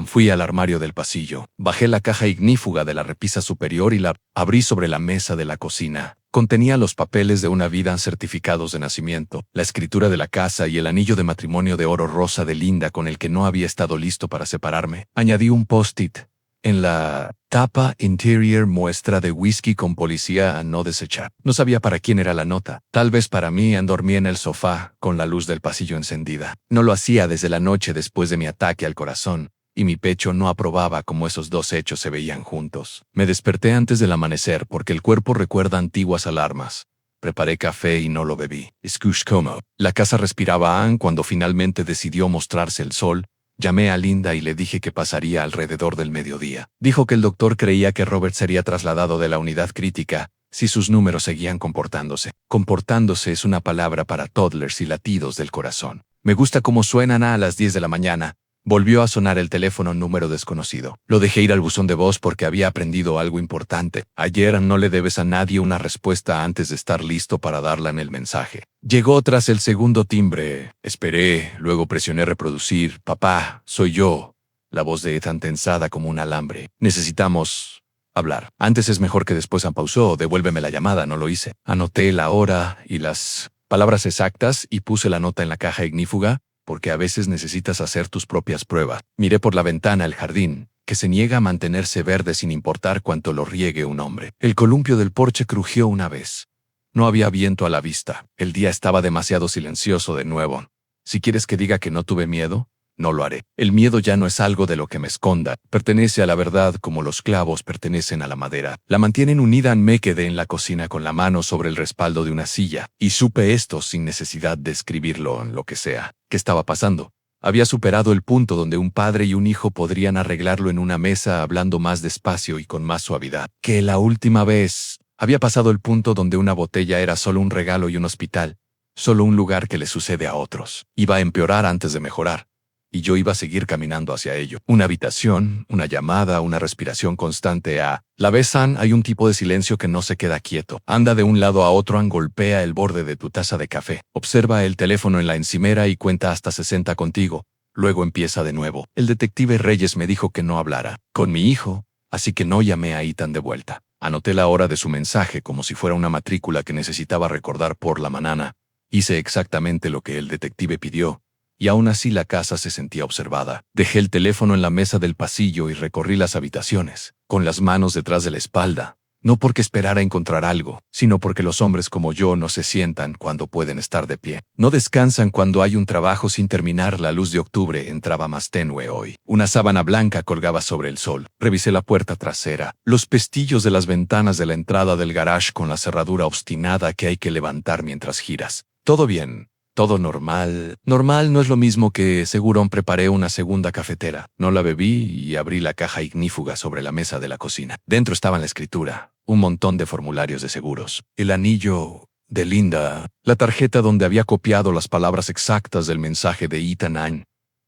Fui al armario del pasillo, bajé la caja ignífuga de la repisa superior y la abrí sobre la mesa de la cocina. Contenía los papeles de una vida certificados de nacimiento, la escritura de la casa y el anillo de matrimonio de oro rosa de Linda con el que no había estado listo para separarme. Añadí un post-it. En la tapa interior muestra de whisky con policía a no desechar. No sabía para quién era la nota. Tal vez para mí. Dormí en el sofá, con la luz del pasillo encendida. No lo hacía desde la noche después de mi ataque al corazón, y mi pecho no aprobaba cómo esos dos hechos se veían juntos. Me desperté antes del amanecer porque el cuerpo recuerda antiguas alarmas. Preparé café y no lo bebí. Escuch como. La casa respiraba cuando finalmente decidió mostrarse el sol. Llamé a Linda y le dije que pasaría alrededor del mediodía. Dijo que el doctor creía que Robert sería trasladado de la unidad crítica si sus números seguían comportándose. Comportándose es una palabra para toddlers y latidos del corazón. Me gusta cómo suenan a las 10 de la mañana. Volvió a sonar el teléfono número desconocido. Lo dejé ir al buzón de voz porque había aprendido algo importante. Ayer no le debes a nadie una respuesta antes de estar listo para darla en el mensaje. Llegó tras el segundo timbre. Esperé, luego presioné reproducir. Papá, soy yo. La voz de Ethan tensada como un alambre. Necesitamos hablar. Antes es mejor que después. Pausó. Devuélveme la llamada. No lo hice. Anoté la hora y las palabras exactas y puse la nota en la caja ignífuga, porque a veces necesitas hacer tus propias pruebas. Miré por la ventana el jardín, que se niega a mantenerse verde sin importar cuánto lo riegue un hombre. El columpio del porche crujió una vez. No había viento a la vista. El día estaba demasiado silencioso de nuevo. Si quieres que diga que no tuve miedo, no lo haré. El miedo ya no es algo de lo que me esconda. Pertenece a la verdad como los clavos pertenecen a la madera. La mantienen unida. Me quedé en la cocina con la mano sobre el respaldo de una silla, y supe esto sin necesidad de escribirlo en lo que sea. ¿Qué estaba pasando? Había superado el punto donde un padre y un hijo podrían arreglarlo en una mesa hablando más despacio y con más suavidad que la última vez. Había pasado el punto donde una botella era solo un regalo y un hospital, solo un lugar que le sucede a otros. Iba a empeorar antes de mejorar. y yo iba a seguir caminando hacia ello. Una habitación, una llamada, una respiración constante a «La ves, San, hay un tipo de silencio que no se queda quieto. Anda de un lado a otro, golpea el borde de tu taza de café. Observa el teléfono en la encimera y cuenta hasta 60 contigo. Luego empieza de nuevo. El detective Reyes me dijo que no hablara con mi hijo, así que no llamé a Ethan de vuelta. Anoté la hora de su mensaje como si fuera una matrícula que necesitaba recordar por la mañana. Hice exactamente lo que el detective pidió, y aún así la casa se sentía observada. Dejé el teléfono en la mesa del pasillo y recorrí las habitaciones, con las manos detrás de la espalda. No porque esperara encontrar algo, sino porque los hombres como yo no se sientan cuando pueden estar de pie. No descansan cuando hay un trabajo sin terminar. La luz de octubre entraba más tenue hoy. Una sábana blanca colgaba sobre el sol. Revisé la puerta trasera, los pestillos de las ventanas de la entrada del garage con la cerradura obstinada que hay que levantar mientras giras. Todo bien. Todo normal. Normal no es lo mismo que seguro. Preparé una segunda cafetera. No la bebí y abrí la caja ignífuga sobre la mesa de la cocina. Dentro estaba la escritura, un montón de formularios de seguros, el anillo de Linda, la tarjeta donde había copiado las palabras exactas del mensaje de Ethan.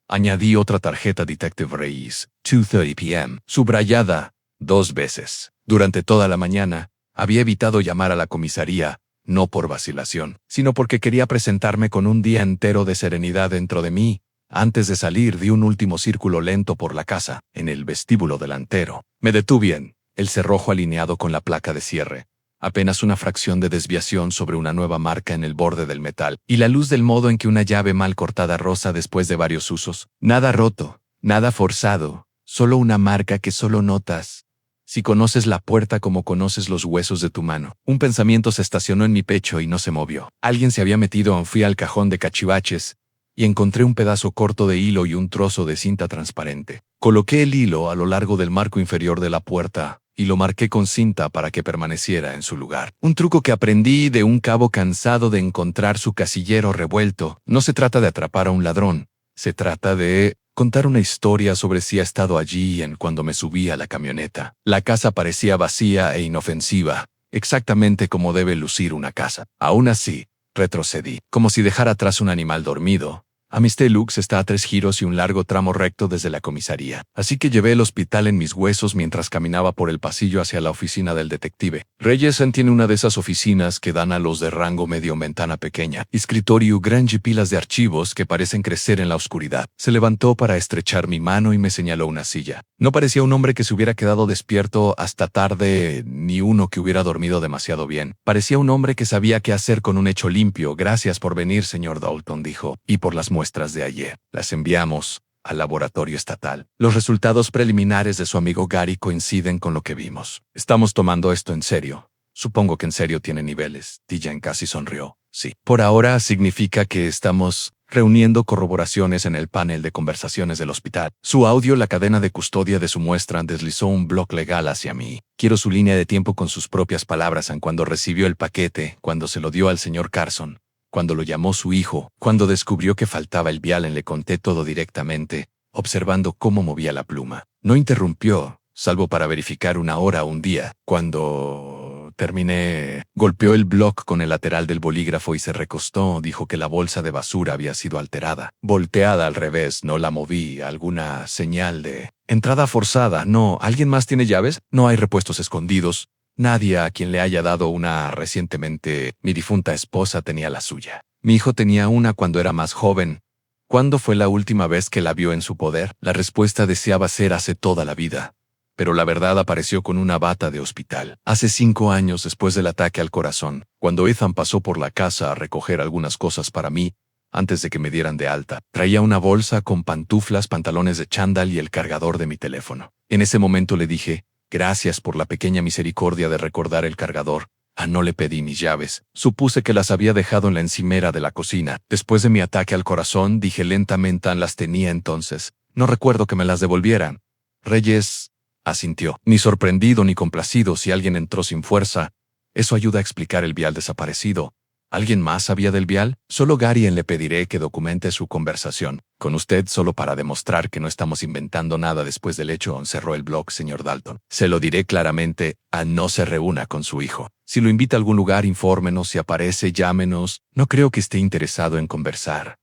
Añadí otra tarjeta Detective Reyes, 2:30 p.m., subrayada 2 veces. Durante toda la mañana, había evitado llamar a la comisaría, no por vacilación, sino porque quería presentarme con un día entero de serenidad dentro de mí. Antes de salir di un último círculo lento por la casa, en el vestíbulo delantero. Me detuve en el cerrojo alineado con la placa de cierre. Apenas una fracción de desviación sobre una nueva marca en el borde del metal, y la luz del modo en que una llave mal cortada roza después de varios usos. Nada roto, nada forzado, solo una marca que solo notas si conoces la puerta como conoces los huesos de tu mano. Un pensamiento se estacionó en mi pecho y no se movió. Alguien se había metido. Fui al cajón de cachivaches y encontré un pedazo corto de hilo y un trozo de cinta transparente. Coloqué el hilo a lo largo del marco inferior de la puerta y lo marqué con cinta para que permaneciera en su lugar. Un truco que aprendí de un cabo cansado de encontrar su casillero revuelto. No se trata de atrapar a un ladrón, se trata de contar una historia sobre si ha estado allí cuando me subí a la camioneta. La casa parecía vacía e inofensiva, exactamente como debe lucir una casa. Aún así, retrocedí, como si dejara atrás un animal dormido. Amisté Lux está a 3 giros y un largo tramo recto desde la comisaría. Así que llevé el hospital en mis huesos mientras caminaba por el pasillo hacia la oficina del detective. Reyes tiene una de esas oficinas que dan a los de rango medio, ventana pequeña, escritorio grande y pilas de archivos que parecen crecer en la oscuridad. Se levantó para estrechar mi mano y me señaló una silla. No parecía un hombre que se hubiera quedado despierto hasta tarde, ni uno que hubiera dormido demasiado bien. Parecía un hombre que sabía qué hacer con un hecho limpio. Gracias por venir, señor Dalton, dijo, y por las muestras de ayer. Las enviamos al laboratorio estatal. Los resultados preliminares de su amigo Gary coinciden con lo que vimos. Estamos tomando esto en serio. Supongo que en serio tiene niveles. Tijan casi sonrió. Sí. Por ahora significa que estamos reuniendo corroboraciones en el panel de conversaciones del hospital. Su audio, la cadena de custodia de su muestra, deslizó un bloc legal hacia mí. Quiero su línea de tiempo con sus propias palabras cuando recibió el paquete, cuando se lo dio al señor Carson, cuando lo llamó su hijo, cuando descubrió que faltaba el vial. Le conté todo directamente, observando cómo movía la pluma. No interrumpió, salvo para verificar una hora o un día. Cuando terminé, golpeó el bloc con el lateral del bolígrafo y se recostó. Dijo que la bolsa de basura había sido alterada, volteada al revés. No la moví. ¿Alguna señal de entrada forzada? No. ¿Alguien más tiene llaves? No hay repuestos escondidos. Nadie a quien le haya dado una recientemente. Mi difunta esposa tenía la suya. Mi hijo tenía una cuando era más joven. ¿Cuándo fue la última vez que la vio en su poder? La respuesta deseaba ser hace toda la vida. Pero la verdad apareció con una bata de hospital. Hace 5 años después del ataque al corazón, cuando Ethan pasó por la casa a recoger algunas cosas para mí, antes de que me dieran de alta, traía una bolsa con pantuflas, pantalones de chándal y el cargador de mi teléfono. En ese momento le dije, gracias por la pequeña misericordia de recordar el cargador. No le pedí mis llaves. Supuse que las había dejado en la encimera de la cocina. Después de mi ataque al corazón, dije lentamente, las tenía entonces. No recuerdo que me las devolvieran. Reyes asintió. Ni sorprendido ni complacido. Si alguien entró sin fuerza, eso ayuda a explicar el vial desaparecido. ¿Alguien más sabía del vial? Solo Gary. Le pediré que documente su conversación con usted solo para demostrar que no estamos inventando nada después del hecho. Cerró el blog, señor Dalton. Se lo diré claramente, no se reúna con su hijo. Si lo invita a algún lugar, infórmenos. Si aparece, llámenos. No creo que esté interesado en conversar.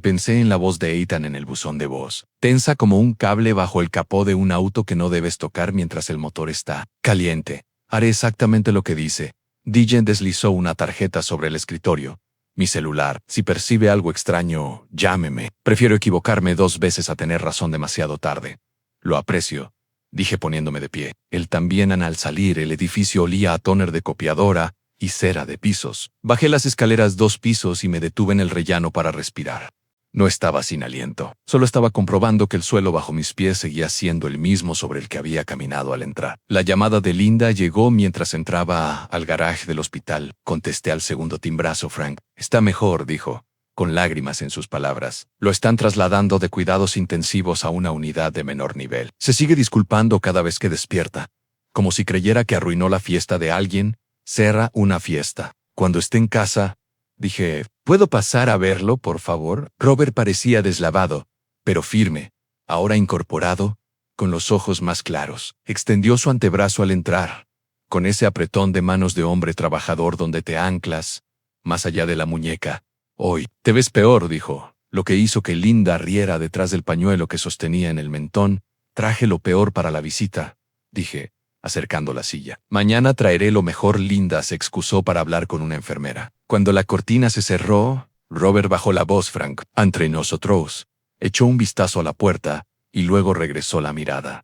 Pensé en la voz de Ethan en el buzón de voz, tensa como un cable bajo el capó de un auto que no debes tocar mientras el motor está caliente. Haré exactamente lo que dice. DJ deslizó una tarjeta sobre el escritorio. Mi celular. Si percibe algo extraño, llámeme. Prefiero equivocarme 2 veces a tener razón demasiado tarde. Lo aprecio, dije poniéndome de pie. Él también. Al salir, el edificio olía a tóner de copiadora y cera de pisos. Bajé las escaleras 2 pisos y me detuve en el rellano para respirar. No estaba sin aliento. Solo estaba comprobando que el suelo bajo mis pies seguía siendo el mismo sobre el que había caminado al entrar. La llamada de Linda llegó mientras entraba al garaje del hospital. Contesté al segundo timbrazo. Frank está mejor, dijo, con lágrimas en sus palabras. Lo están trasladando de cuidados intensivos a una unidad de menor nivel. Se sigue disculpando cada vez que despierta, como si creyera que arruinó la fiesta de alguien. Será una fiesta. Cuando esté en casa, dije, ¿puedo pasar a verlo, por favor? Robert parecía deslavado, pero firme, ahora incorporado, con los ojos más claros. Extendió su antebrazo al entrar, con ese apretón de manos de hombre trabajador donde te anclas, más allá de la muñeca. Hoy, te ves peor, dijo, lo que hizo que Linda riera detrás del pañuelo que sostenía en el mentón. Traje lo peor para la visita, dije, acercando la silla. Mañana traeré lo mejor. Linda se excusó para hablar con una enfermera. Cuando la cortina se cerró, Robert bajó la voz. Frank, entre nosotros, echó un vistazo a la puerta y luego regresó la mirada.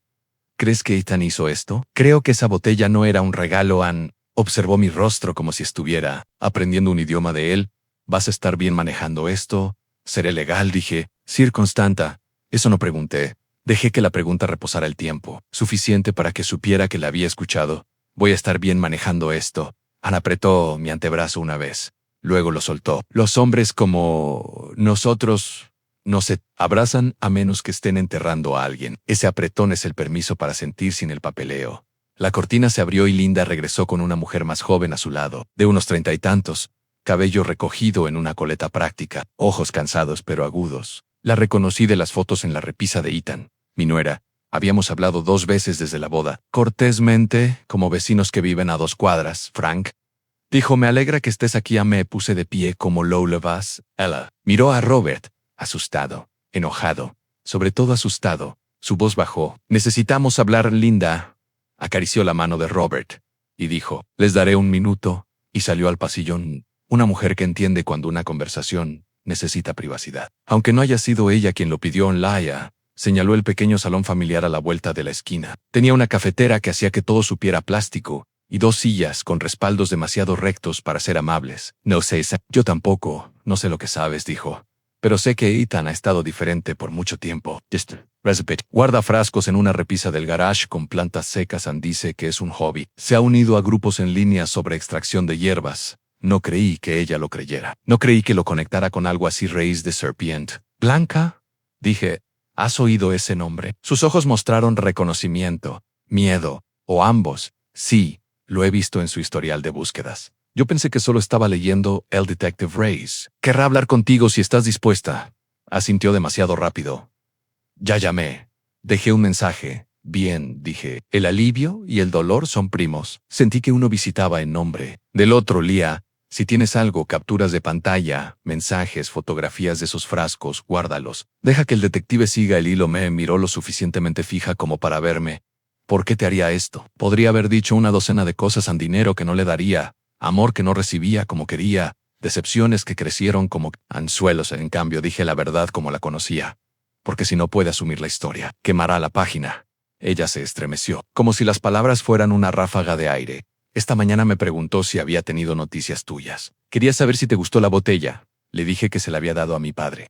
¿Crees que Ethan hizo esto? Creo que esa botella no era un regalo. Observó mi rostro como si estuviera aprendiendo un idioma de él. ¿Vas a estar bien manejando esto? ¿Seré legal? Dije. Sir Constanta. Eso no pregunté. Dejé que la pregunta reposara el tiempo, suficiente para que supiera que la había escuchado. Voy a estar bien manejando esto. Apretó mi antebrazo una vez. Luego lo soltó. Los hombres como nosotros no se abrazan a menos que estén enterrando a alguien. Ese apretón es el permiso para sentir sin el papeleo. La cortina se abrió y Linda regresó con una mujer más joven a su lado, de unos 30 y tantos, cabello recogido en una coleta práctica, ojos cansados pero agudos. La reconocí de las fotos en la repisa de Ethan. Mi nuera. Habíamos hablado 2 veces desde la boda. Cortésmente, como vecinos que viven a 2 cuadras. Frank dijo, me alegra que estés aquí. Me puse de pie. ¿Cómo lo vas? Ella miró a Robert, asustado, enojado, sobre todo asustado. Su voz bajó. Necesitamos hablar. Linda acarició la mano de Robert y dijo, les daré 1 minuto, y salió al pasillón. Una mujer que entiende cuando una conversación necesita privacidad. Aunque no haya sido ella quien lo pidió. Laia señaló el pequeño salón familiar a la vuelta de la esquina. Tenía una cafetera que hacía que todo supiera plástico, y 2 sillas con respaldos demasiado rectos para ser amables. No sé, yo tampoco, no sé lo que sabes, dijo. Pero sé que Ethan ha estado diferente por mucho tiempo. Guarda frascos en una repisa del garage con plantas secas. Dice que es un hobby. Se ha unido a grupos en línea sobre extracción de hierbas. No creí que ella lo creyera. No creí que lo conectara con algo así. Raíz de serpiente. ¿Blanca? Dije. ¿Has oído ese nombre? Sus ojos mostraron reconocimiento, miedo, o ambos. Sí, lo he visto en su historial de búsquedas. Yo pensé que solo estaba leyendo el Detective Reyes. Querrá hablar contigo si estás dispuesta. Asintió demasiado rápido. Ya llamé. Dejé un mensaje. Bien, dije. El alivio y el dolor son primos. Sentí que uno visitaba en nombre del otro. Lía. Si tienes algo, capturas de pantalla, mensajes, fotografías de esos frascos, guárdalos. Deja que el detective siga el hilo. Me miró lo suficientemente fija como para verme. ¿Por qué te haría esto? Podría haber dicho 1 docena de cosas. Dinero que no le daría, amor que no recibía como quería, decepciones que crecieron como anzuelos. En cambio, dije la verdad como la conocía. Porque si no puede asumir la historia, quemará la página. Ella se estremeció, como si las palabras fueran una ráfaga de aire. Esta mañana me preguntó si había tenido noticias tuyas. Quería saber si te gustó la botella. Le dije que se la había dado a mi padre.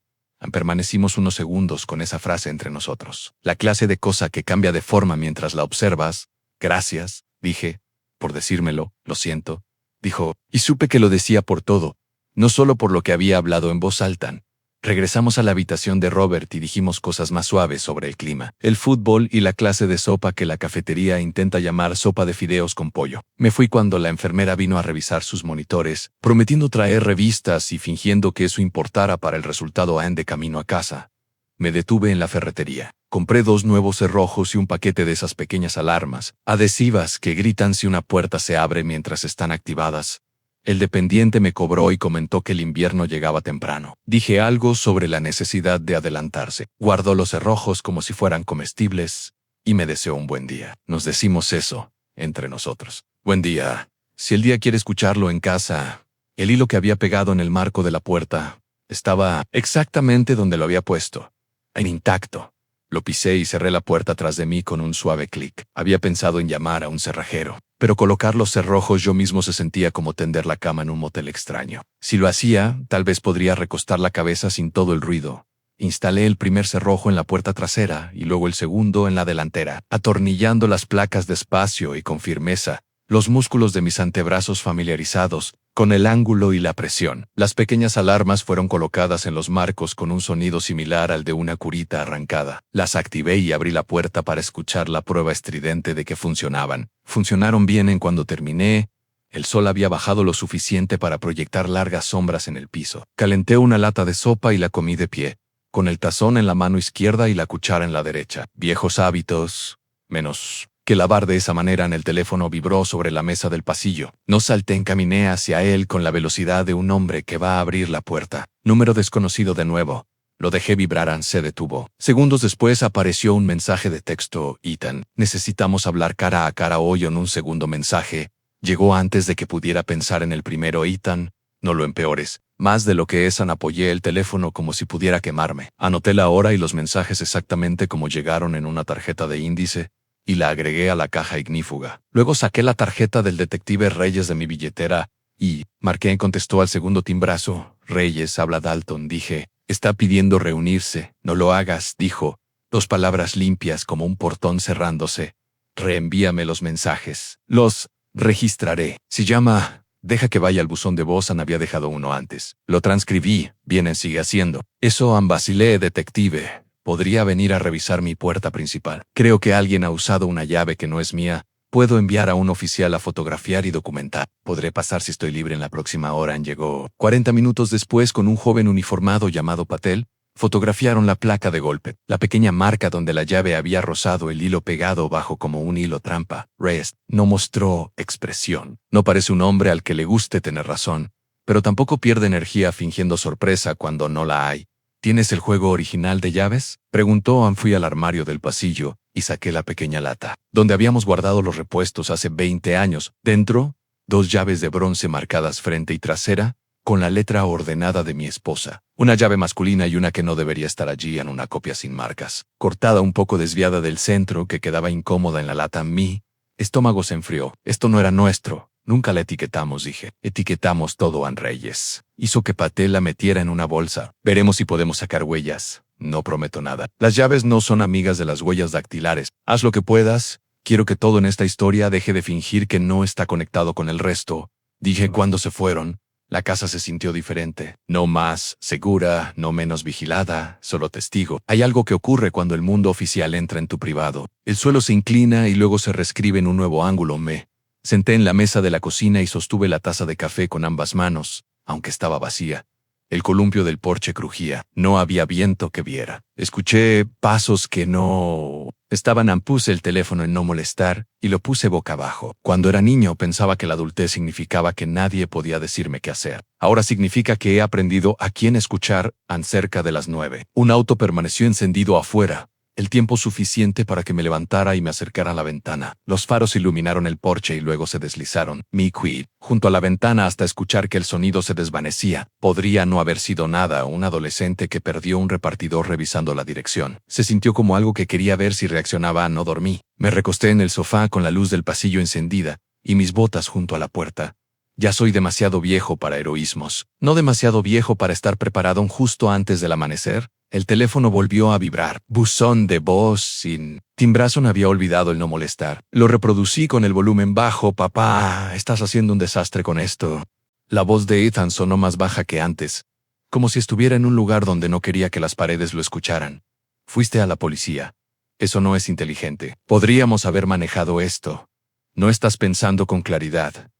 Permanecimos unos segundos con esa frase entre nosotros. La clase de cosa que cambia de forma mientras la observas. Gracias, dije, por decírmelo, lo siento. Dijo, y supe que lo decía por todo, no solo por lo que había hablado en voz alta. Regresamos a la habitación de Robert y dijimos cosas más suaves sobre el clima, el fútbol y la clase de sopa que la cafetería intenta llamar sopa de fideos con pollo. Me fui cuando la enfermera vino a revisar sus monitores, prometiendo traer revistas y fingiendo que eso importara para el resultado. De camino a casa, me detuve en la ferretería. Compré 2 nuevos cerrojos y un paquete de esas pequeñas alarmas adhesivas que gritan si una puerta se abre mientras están activadas. El dependiente me cobró y comentó que el invierno llegaba temprano. Dije algo sobre la necesidad de adelantarse. Guardó los cerrojos como si fueran comestibles y me deseó un buen día. Nos decimos eso entre nosotros. Buen día. Si el día quiere escucharlo en casa. El hilo que había pegado en el marco de la puerta estaba exactamente donde lo había puesto, en intacto. Lo pisé y cerré la puerta tras de mí con un suave clic. Había pensado en llamar a un cerrajero, pero colocar los cerrojos yo mismo se sentía como tender la cama en un motel extraño. Si lo hacía, tal vez podría recostar la cabeza sin todo el ruido. Instalé el primer cerrojo en la puerta trasera y luego el segundo en la delantera, atornillando las placas despacio y con firmeza, los músculos de mis antebrazos familiarizados con el ángulo y la presión. Las pequeñas alarmas fueron colocadas en los marcos con un sonido similar al de una curita arrancada. Las activé y abrí la puerta para escuchar la prueba estridente de que funcionaban. Funcionaron bien en cuando terminé. El sol había bajado lo suficiente para proyectar largas sombras en el piso. Calenté una lata de sopa y la comí de pie, con el tazón en la mano izquierda y la cuchara en la derecha. Viejos hábitos, menos que lavar de esa manera. En el teléfono vibró sobre la mesa del pasillo. No salté, encaminé hacia él con la velocidad de un hombre que va a abrir la puerta. Número desconocido de nuevo. Lo dejé vibrar, se detuvo. Segundos después apareció un mensaje de texto. Ethan, necesitamos hablar cara a cara hoy. En un segundo mensaje. Llegó antes de que pudiera pensar en el primero. Ethan, no lo empeores. Más de lo que es. Apoyé el teléfono como si pudiera quemarme. Anoté la hora y los mensajes exactamente como llegaron en una tarjeta de índice y la agregué a la caja ignífuga. Luego saqué la tarjeta del detective Reyes de mi billetera y marqué y contestó al segundo timbrazo. Reyes, habla Dalton. Dije, está pidiendo reunirse. No lo hagas, dijo. Dos palabras limpias como un portón cerrándose. Reenvíame los mensajes. Los registraré. Si llama, deja que vaya al buzón de voz. Ana había dejado uno antes. Lo transcribí. Bien, sigue haciendo. Eso, vacilé, detective. Podría venir a revisar mi puerta principal. Creo que alguien ha usado una llave que no es mía. Puedo enviar a un oficial a fotografiar y documentar. Podré pasar si estoy libre en la próxima hora. Llegó 40 minutos después con un joven uniformado llamado Patel. Fotografiaron la placa de golpe, la pequeña marca donde la llave había rozado el hilo pegado bajo como un hilo trampa. Reyes no mostró expresión. No parece un hombre al que le guste tener razón, pero tampoco pierde energía fingiendo sorpresa cuando no la hay. ¿Tienes el juego original de llaves? Preguntó. Fui al armario del pasillo y saqué la pequeña lata, donde habíamos guardado los repuestos hace 20 años. Dentro, 2 llaves de bronce marcadas frente y trasera, con la letra ordenada de mi esposa. Una llave masculina y una que no debería estar allí, en una copia sin marcas. Cortada un poco desviada del centro que quedaba incómoda en la lata. Mi estómago se enfrió. Esto no era nuestro. Nunca la etiquetamos, dije. Etiquetamos todo, a Reyes. Hizo que Patel la metiera en una bolsa. Veremos si podemos sacar huellas. No prometo nada. Las llaves no son amigas de las huellas dactilares. Haz lo que puedas. Quiero que todo en esta historia deje de fingir que no está conectado con el resto. Dije. Cuando se fueron, la casa se sintió diferente. No más segura, no menos vigilada, solo testigo. Hay algo que ocurre cuando el mundo oficial entra en tu privado. El suelo se inclina y luego se reescribe en un nuevo ángulo. Me senté en la mesa de la cocina y sostuve la taza de café con ambas manos, aunque estaba vacía. El columpio del porche crujía. No había viento que viera. Escuché pasos que no estaban. Puse el teléfono en no molestar y lo puse boca abajo. Cuando era niño pensaba que la adultez significaba que nadie podía decirme qué hacer. Ahora significa que he aprendido a quién escuchar. Cerca de las 9. Un auto permaneció encendido afuera. El tiempo suficiente para que me levantara y me acercara a la ventana. Los faros iluminaron el porche y luego se deslizaron. Me quedé junto a la ventana hasta escuchar que el sonido se desvanecía. Podría no haber sido nada, un adolescente que perdió un repartidor revisando la dirección. Se sintió como algo que quería ver si reaccionaba. No dormí. Me recosté en el sofá con la luz del pasillo encendida y mis botas junto a la puerta. Ya soy demasiado viejo para heroísmos. No demasiado viejo para estar preparado justo antes del amanecer. El teléfono volvió a vibrar. Buzón de voz sin timbrazo. No había olvidado el no molestar. Lo reproducí con el volumen bajo. Papá, estás haciendo un desastre con esto. La voz de Ethan sonó más baja que antes, como si estuviera en un lugar donde no quería que las paredes lo escucharan. Fuiste a la policía. Eso no es inteligente. Podríamos haber manejado esto. No estás pensando con claridad.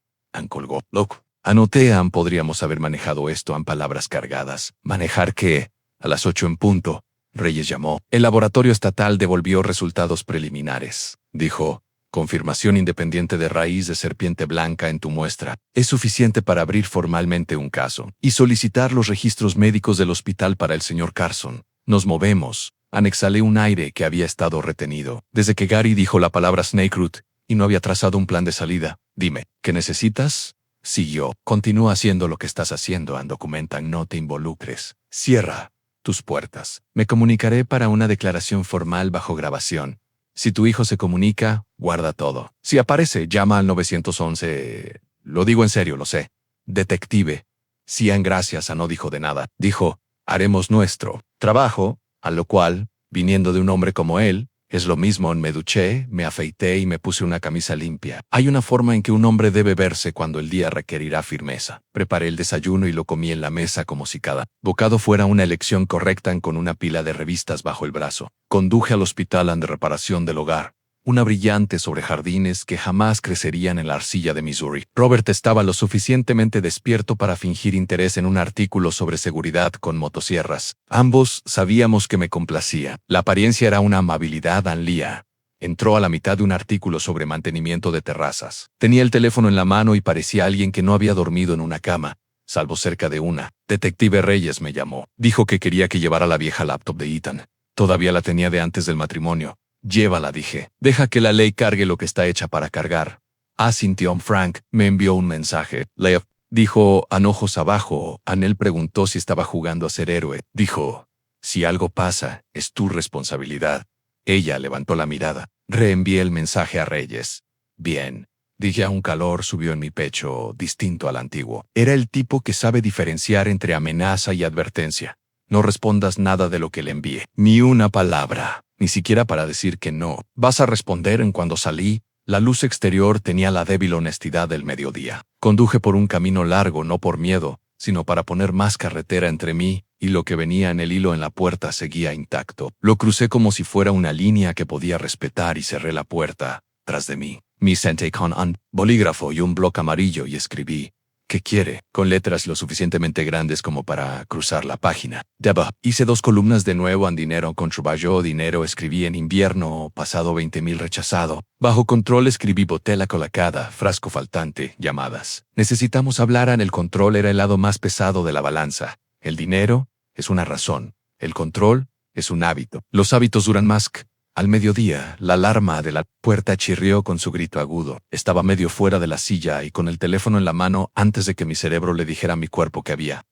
Colgó. Loco. Anoté. Podríamos haber manejado esto. Palabras cargadas. ¿Manejar qué? A las 8 en punto, Reyes llamó. El laboratorio estatal devolvió resultados preliminares, dijo. confirmación independiente de raíz de serpiente blanca en tu muestra, es suficiente para abrir formalmente un caso y solicitar los registros médicos del hospital para el señor Carson. Nos movemos. Anexalé un aire que había estado retenido desde que Gary dijo la palabra Snakeroot y no había trazado un plan de salida. Dime, ¿qué necesitas? Siguió. Continúa haciendo lo que estás haciendo, Undocumented, no te involucres. Cierra tus puertas. Me comunicaré para una declaración formal bajo grabación. Si tu hijo se comunica, guarda todo. Si aparece, llama al 911. Lo digo en serio, lo sé. Detective. Cian gracias a no dijo de nada. Dijo, haremos nuestro trabajo, a lo cual, viniendo de un hombre como él, es lo mismo. Me duché, me afeité y me puse una camisa limpia. Hay una forma en que un hombre debe verse cuando el día requerirá firmeza. Preparé el desayuno y lo comí en la mesa como si cada bocado fuera una elección correcta, con una pila de revistas bajo el brazo. Conduje al hospital de reparación del hogar, una brillante sobre jardines que jamás crecerían en la arcilla de Missouri. Robert estaba lo suficientemente despierto para fingir interés en un artículo sobre seguridad con motosierras. Ambos sabíamos que me complacía. La apariencia era una amabilidad anlía. Entró a la mitad de un artículo sobre mantenimiento de terrazas. Tenía el teléfono en la mano y parecía alguien que no había dormido en una cama, salvo cerca de una. Detective Reyes me llamó. Dijo que quería que llevara la vieja laptop de Ethan. Todavía la tenía de antes del matrimonio. Llévala, dije. Deja que la ley cargue lo que está hecha para cargar. Asintió. Frank me envió un mensaje. Lev, dijo, anojos abajo. Anel preguntó si estaba jugando a ser héroe. Dijo, si algo pasa, es tu responsabilidad. Ella levantó la mirada. Reenvié el mensaje a Reyes. Bien. Dije. A un calor subió en mi pecho, distinto al antiguo. Era el tipo que sabe diferenciar entre amenaza y advertencia. No respondas nada de lo que le envíe. Ni una palabra. Ni siquiera para decir que no. Vas a responder. En cuando salí, la luz exterior tenía la débil honestidad del mediodía. Conduje por un camino largo, no por miedo, sino para poner más carretera entre mí y lo que venía en el hilo en la puerta seguía intacto. Lo crucé como si fuera una línea que podía respetar y cerré la puerta tras de mí. Me senté con un bolígrafo y un bloc amarillo y escribí, ¿qué quiere? Con letras lo suficientemente grandes como para cruzar la página. Deba. Hice 2 columnas de nuevo. En dinero contribuyó dinero. Escribí en invierno pasado 20,000 rechazado. Bajo control escribí botella colocada, frasco faltante, llamadas. Necesitamos hablar. En el control era el lado más pesado de la balanza. El dinero es una razón. El control es un hábito. Los hábitos duran más. Al mediodía, la alarma de la puerta chirrió con su grito agudo. Estaba medio fuera de la silla y con el teléfono en la mano antes de que mi cerebro le dijera a mi cuerpo que había.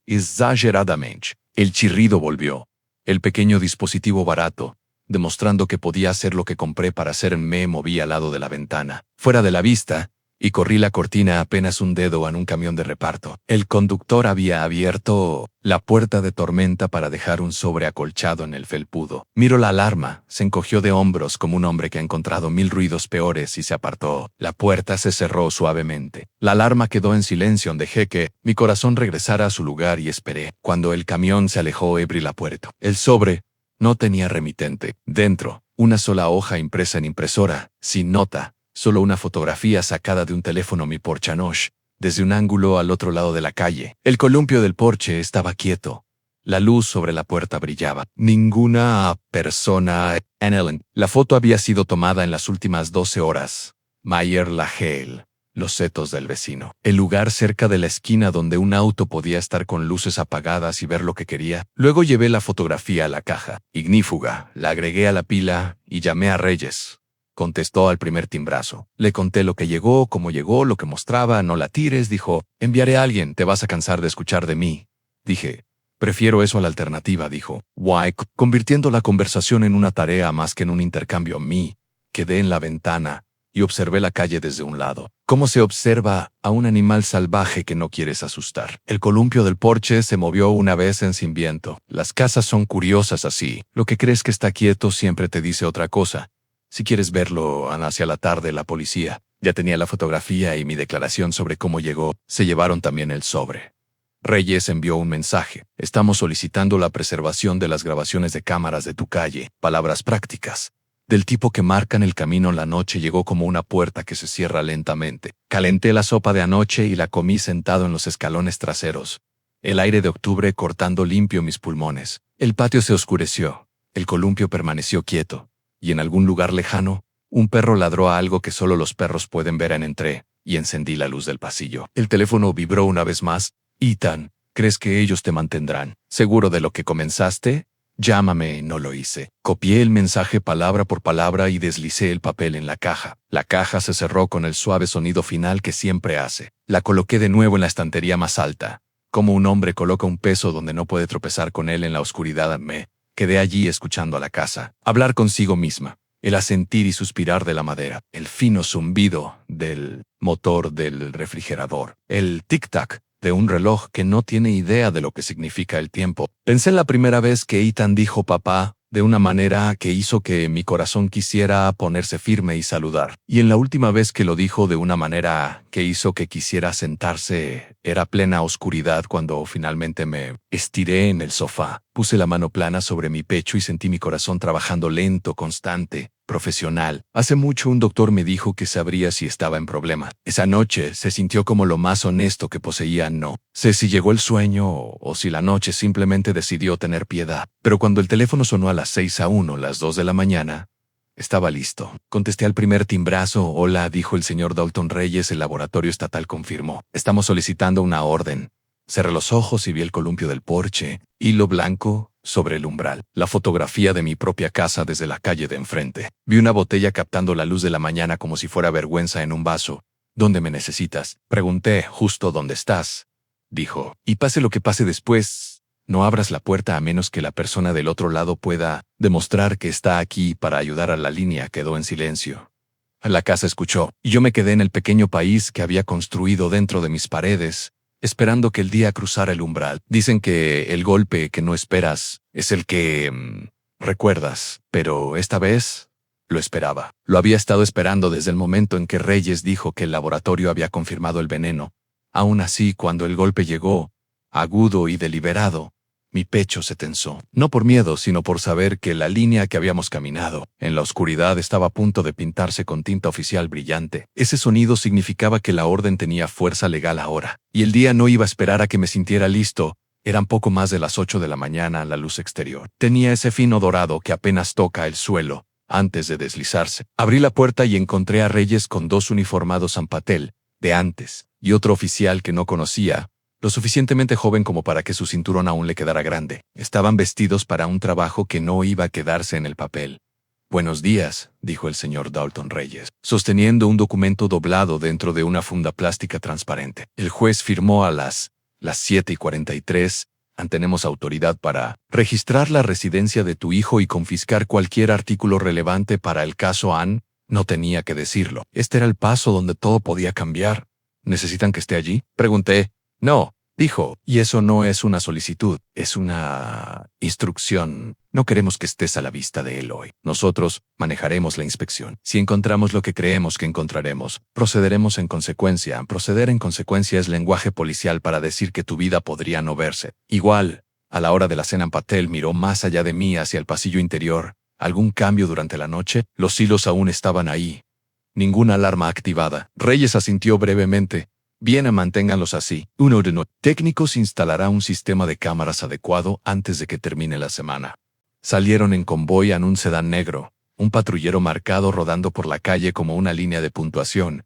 Exageradamente. El chirrido volvió. El pequeño dispositivo barato, demostrando que podía hacer lo que compré para hacer. Me moví al lado de la ventana, fuera de la vista, y corrí la cortina apenas un dedo en un camión de reparto. El conductor había abierto la puerta de tormenta para dejar un sobre acolchado en el felpudo. Miró la alarma, se encogió de hombros como un hombre que ha encontrado 1000 ruidos peores y se apartó. La puerta se cerró suavemente. La alarma quedó en silencio. Dejé que mi corazón regresara a su lugar y esperé. Cuando el camión se alejó, abrí la puerta. El sobre no tenía remitente. Dentro, una sola hoja impresa en impresora, sin nota. Solo una fotografía sacada de un teléfono Mi Porchanosh, desde un ángulo al otro lado de la calle. El columpio del porche estaba quieto. La luz sobre la puerta brillaba. Ninguna persona en Ellen. La foto había sido tomada en las últimas 12 horas. Mayer Lagel. Los setos del vecino. El lugar cerca de la esquina donde un auto podía estar con luces apagadas y ver lo que quería. Luego llevé la fotografía a la caja. Ignífuga. La agregué a la pila y llamé a Reyes. Contestó al primer timbrazo. Le conté lo que llegó, cómo llegó, lo que mostraba. No la tires, dijo. Enviaré a alguien, te vas a cansar de escuchar de mí. Dije, prefiero eso a la alternativa, dijo. White, convirtiendo la conversación en una tarea más que en un intercambio. Quedé en la ventana y observé la calle desde un lado. Cómo se observa a un animal salvaje que no quieres asustar. El columpio del porche se movió una vez sin viento. Las casas son curiosas así. Lo que crees que está quieto siempre te dice otra cosa. Si quieres verlo, hacia la tarde la policía ya tenía la fotografía y mi declaración sobre cómo llegó. Se llevaron también el sobre. Reyes envió un mensaje. Estamos solicitando la preservación de las grabaciones de cámaras de tu calle. Palabras prácticas. Del tipo que marcan el camino. La noche llegó como una puerta que se cierra lentamente. Calenté la sopa de anoche y la comí sentado en los escalones traseros. El aire de octubre cortando limpio mis pulmones. El patio se oscureció. El columpio permaneció quieto. Y en algún lugar lejano, Un perro ladró a algo que solo los perros pueden ver entré y encendí la luz del pasillo. El teléfono vibró una vez más. Ethan, ¿crees que ellos te mantendrán seguro de lo que comenzaste? Llámame, no lo hice. Copié el mensaje palabra por palabra y deslicé el papel en la caja. La caja se cerró con el suave sonido final que siempre hace. La coloqué de nuevo en la estantería más alta. Como un hombre coloca un peso donde no puede tropezar con él en la oscuridad, me quedé allí escuchando a la casa hablar consigo misma. El asentir y suspirar de la madera, el fino zumbido del motor del refrigerador, el tic-tac de un reloj que no tiene idea de lo que significa el tiempo. Pensé en la primera vez que Ethan dijo papá de una manera que hizo que mi corazón quisiera ponerse firme y saludar. Y en la última vez que lo dijo de una manera que hizo que quisiera sentarse, era plena oscuridad cuando finalmente me estiré en el sofá. Puse la mano plana sobre mi pecho y sentí mi corazón trabajando lento, constante, profesional. Hace mucho un doctor me dijo que sabría si estaba en problema. Esa noche se sintió como lo más honesto que poseía. No sé si llegó el sueño o si la noche simplemente decidió tener piedad. Pero cuando el teléfono sonó a las 6:01, las 2 de la mañana, estaba listo. Contesté al primer timbrazo. Hola, dijo el señor Dalton Reyes. El laboratorio estatal confirmó. Estamos solicitando una orden. Cerré los ojos y vi el columpio del porche, hilo blanco sobre el umbral, la fotografía de mi propia casa desde la calle de enfrente. Vi una botella captando la luz de la mañana como si fuera vergüenza en un vaso. ¿Dónde me necesitas? Pregunté. Justo donde estás, dijo. Y pase lo que pase después, no abras la puerta a menos que la persona del otro lado pueda demostrar que está aquí para ayudar a la línea. Quedó en silencio. La casa escuchó, y yo me quedé en el pequeño país que había construido dentro de mis paredes, esperando que el día cruzara el umbral. Dicen que el golpe que no esperas es el que recuerdas, pero esta vez lo esperaba. Lo había estado esperando desde el momento en que Reyes dijo que el laboratorio había confirmado el veneno. Aún así, cuando el golpe llegó, agudo y deliberado, mi pecho se tensó. No por miedo, sino por saber que la línea que habíamos caminado en la oscuridad estaba a punto de pintarse con tinta oficial brillante. Ese sonido significaba que la orden tenía fuerza legal ahora. Y el día no iba a esperar a que me sintiera listo. Eran poco más de las 8 de la mañana. La luz exterior tenía ese fino dorado que apenas toca el suelo antes de deslizarse. Abrí la puerta y encontré a Reyes con 2 uniformados Zampatel de antes y otro oficial que no conocía, lo suficientemente joven como para que su cinturón aún le quedara grande. Estaban vestidos para un trabajo que no iba a quedarse en el papel. Buenos días, dijo el señor Dalton Reyes, sosteniendo un documento doblado dentro de una funda plástica transparente. El juez firmó a las 7:43. Tenemos autoridad para registrar la residencia de tu hijo y confiscar cualquier artículo relevante para el caso Ann. No tenía que decirlo. Este era el paso donde todo podía cambiar. ¿Necesitan que esté allí? Pregunté. No, dijo, y eso no es una solicitud, es una instrucción. No queremos que estés a la vista de él hoy. Nosotros manejaremos la inspección. Si encontramos lo que creemos que encontraremos, procederemos en consecuencia. Proceder en consecuencia es lenguaje policial para decir que tu vida podría no verse. Igual, a la hora de la cena Patel miró más allá de mí hacia el pasillo interior. ¿Algún cambio durante la noche? Los hilos aún estaban ahí. Ninguna alarma activada. Reyes asintió brevemente. Bien, manténganlos así. Uno de nuestros técnicos instalará un sistema de cámaras adecuado antes de que termine la semana. Salieron en convoy en un sedán negro, un patrullero marcado rodando por la calle como una línea de puntuación,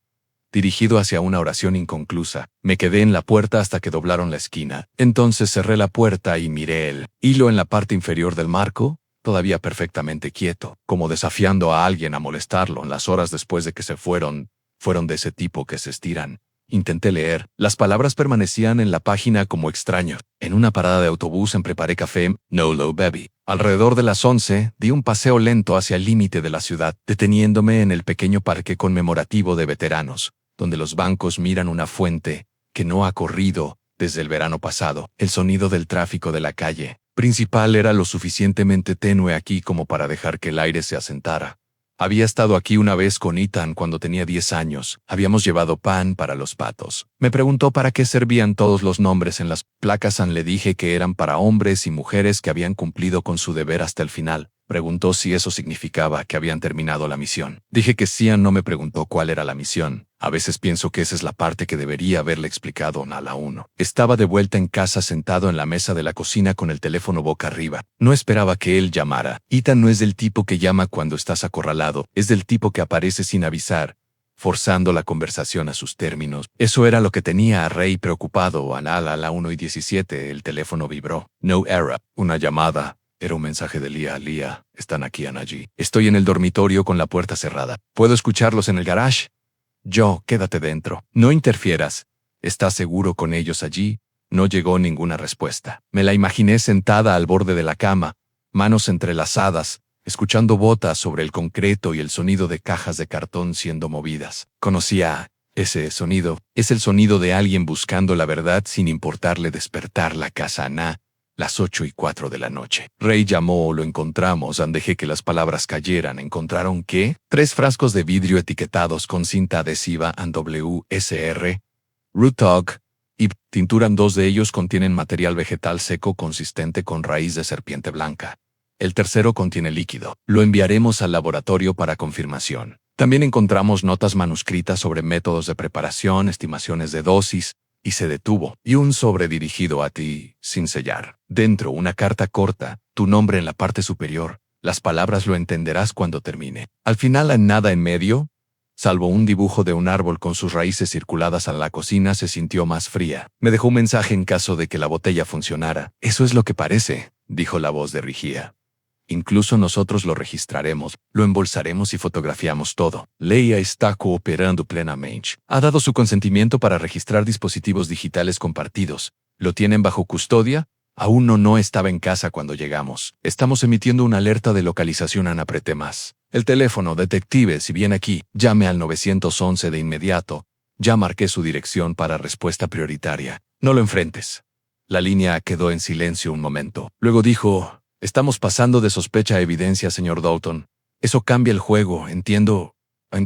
dirigido hacia una oración inconclusa. Me quedé en la puerta hasta que doblaron la esquina. Entonces cerré la puerta y miré el hilo en la parte inferior del marco, todavía perfectamente quieto, como desafiando a alguien a molestarlo en las horas después de que se fueron de ese tipo que se estiran. Intenté leer. Las palabras permanecían en la página como extraños. En una parada de autobús preparé café, no lo bebí. Alrededor de las 11, di un paseo lento hacia el límite de la ciudad, deteniéndome en el pequeño parque conmemorativo de veteranos, donde los bancos miran una fuente que no ha corrido desde el verano pasado. El sonido del tráfico de la calle principal era lo suficientemente tenue aquí como para dejar que el aire se asentara. Había estado aquí una vez con Ethan cuando tenía 10 años. Habíamos llevado pan para los patos. Me preguntó para qué servían todos los nombres en las placas. Le dije que eran para hombres y mujeres que habían cumplido con su deber hasta el final. Preguntó si eso significaba que habían terminado la misión. Dije que Cian no me preguntó cuál era la misión. A veces pienso que esa es la parte que debería haberle explicado a la 1. Estaba de vuelta en casa sentado en la mesa de la cocina con el teléfono boca arriba. No esperaba que él llamara. Ethan no es del tipo que llama cuando estás acorralado, es del tipo que aparece sin avisar, forzando la conversación a sus términos. Eso era lo que tenía a Ray preocupado. A la 1:17 el teléfono vibró. No era una llamada. Era un mensaje de Lia. Lia, están aquí, allí. Estoy en el dormitorio con la puerta cerrada. ¿Puedo escucharlos en el garage? Yo, quédate dentro. No interfieras. ¿Estás seguro con ellos allí? No llegó ninguna respuesta. Me la imaginé sentada al borde de la cama, manos entrelazadas, escuchando botas sobre el concreto y el sonido de cajas de cartón siendo movidas. Conocía ese sonido. Es el sonido de alguien buscando la verdad sin importarle despertar la casa. Las 8:04 de la noche. Ray llamó, lo encontramos, dejé que las palabras cayeran. ¿Encontraron qué? 3 frascos de vidrio etiquetados con cinta adhesiva and WSR, Root Dog y tintura. 2 de ellos contienen material vegetal seco consistente con raíz de serpiente blanca. El tercero contiene líquido. Lo enviaremos al laboratorio para confirmación. También encontramos notas manuscritas sobre métodos de preparación, estimaciones de dosis, y se detuvo. Y un sobre dirigido a ti, sin sellar. Dentro, una carta corta, tu nombre en la parte superior. Las palabras lo entenderás cuando termine. Al final, nada en medio, salvo un dibujo de un árbol con sus raíces circuladas a la cocina. Se sintió más fría. Me dejó un mensaje en caso de que la botella funcionara. Eso es lo que parece, dijo la voz de Rigia. Incluso nosotros lo registraremos, lo embolsaremos y fotografiamos todo. Leia está cooperando plenamente. Ha dado su consentimiento para registrar dispositivos digitales compartidos. ¿Lo tienen bajo custodia? Aún no estaba en casa cuando llegamos. Estamos emitiendo una alerta de localización. Apreté más. El teléfono, detective, si viene aquí, llame al 911 de inmediato. Ya marqué su dirección para respuesta prioritaria. No lo enfrentes. La línea quedó en silencio un momento. Luego dijo: estamos pasando de sospecha a evidencia, señor Dalton. Eso cambia el juego, entiendo.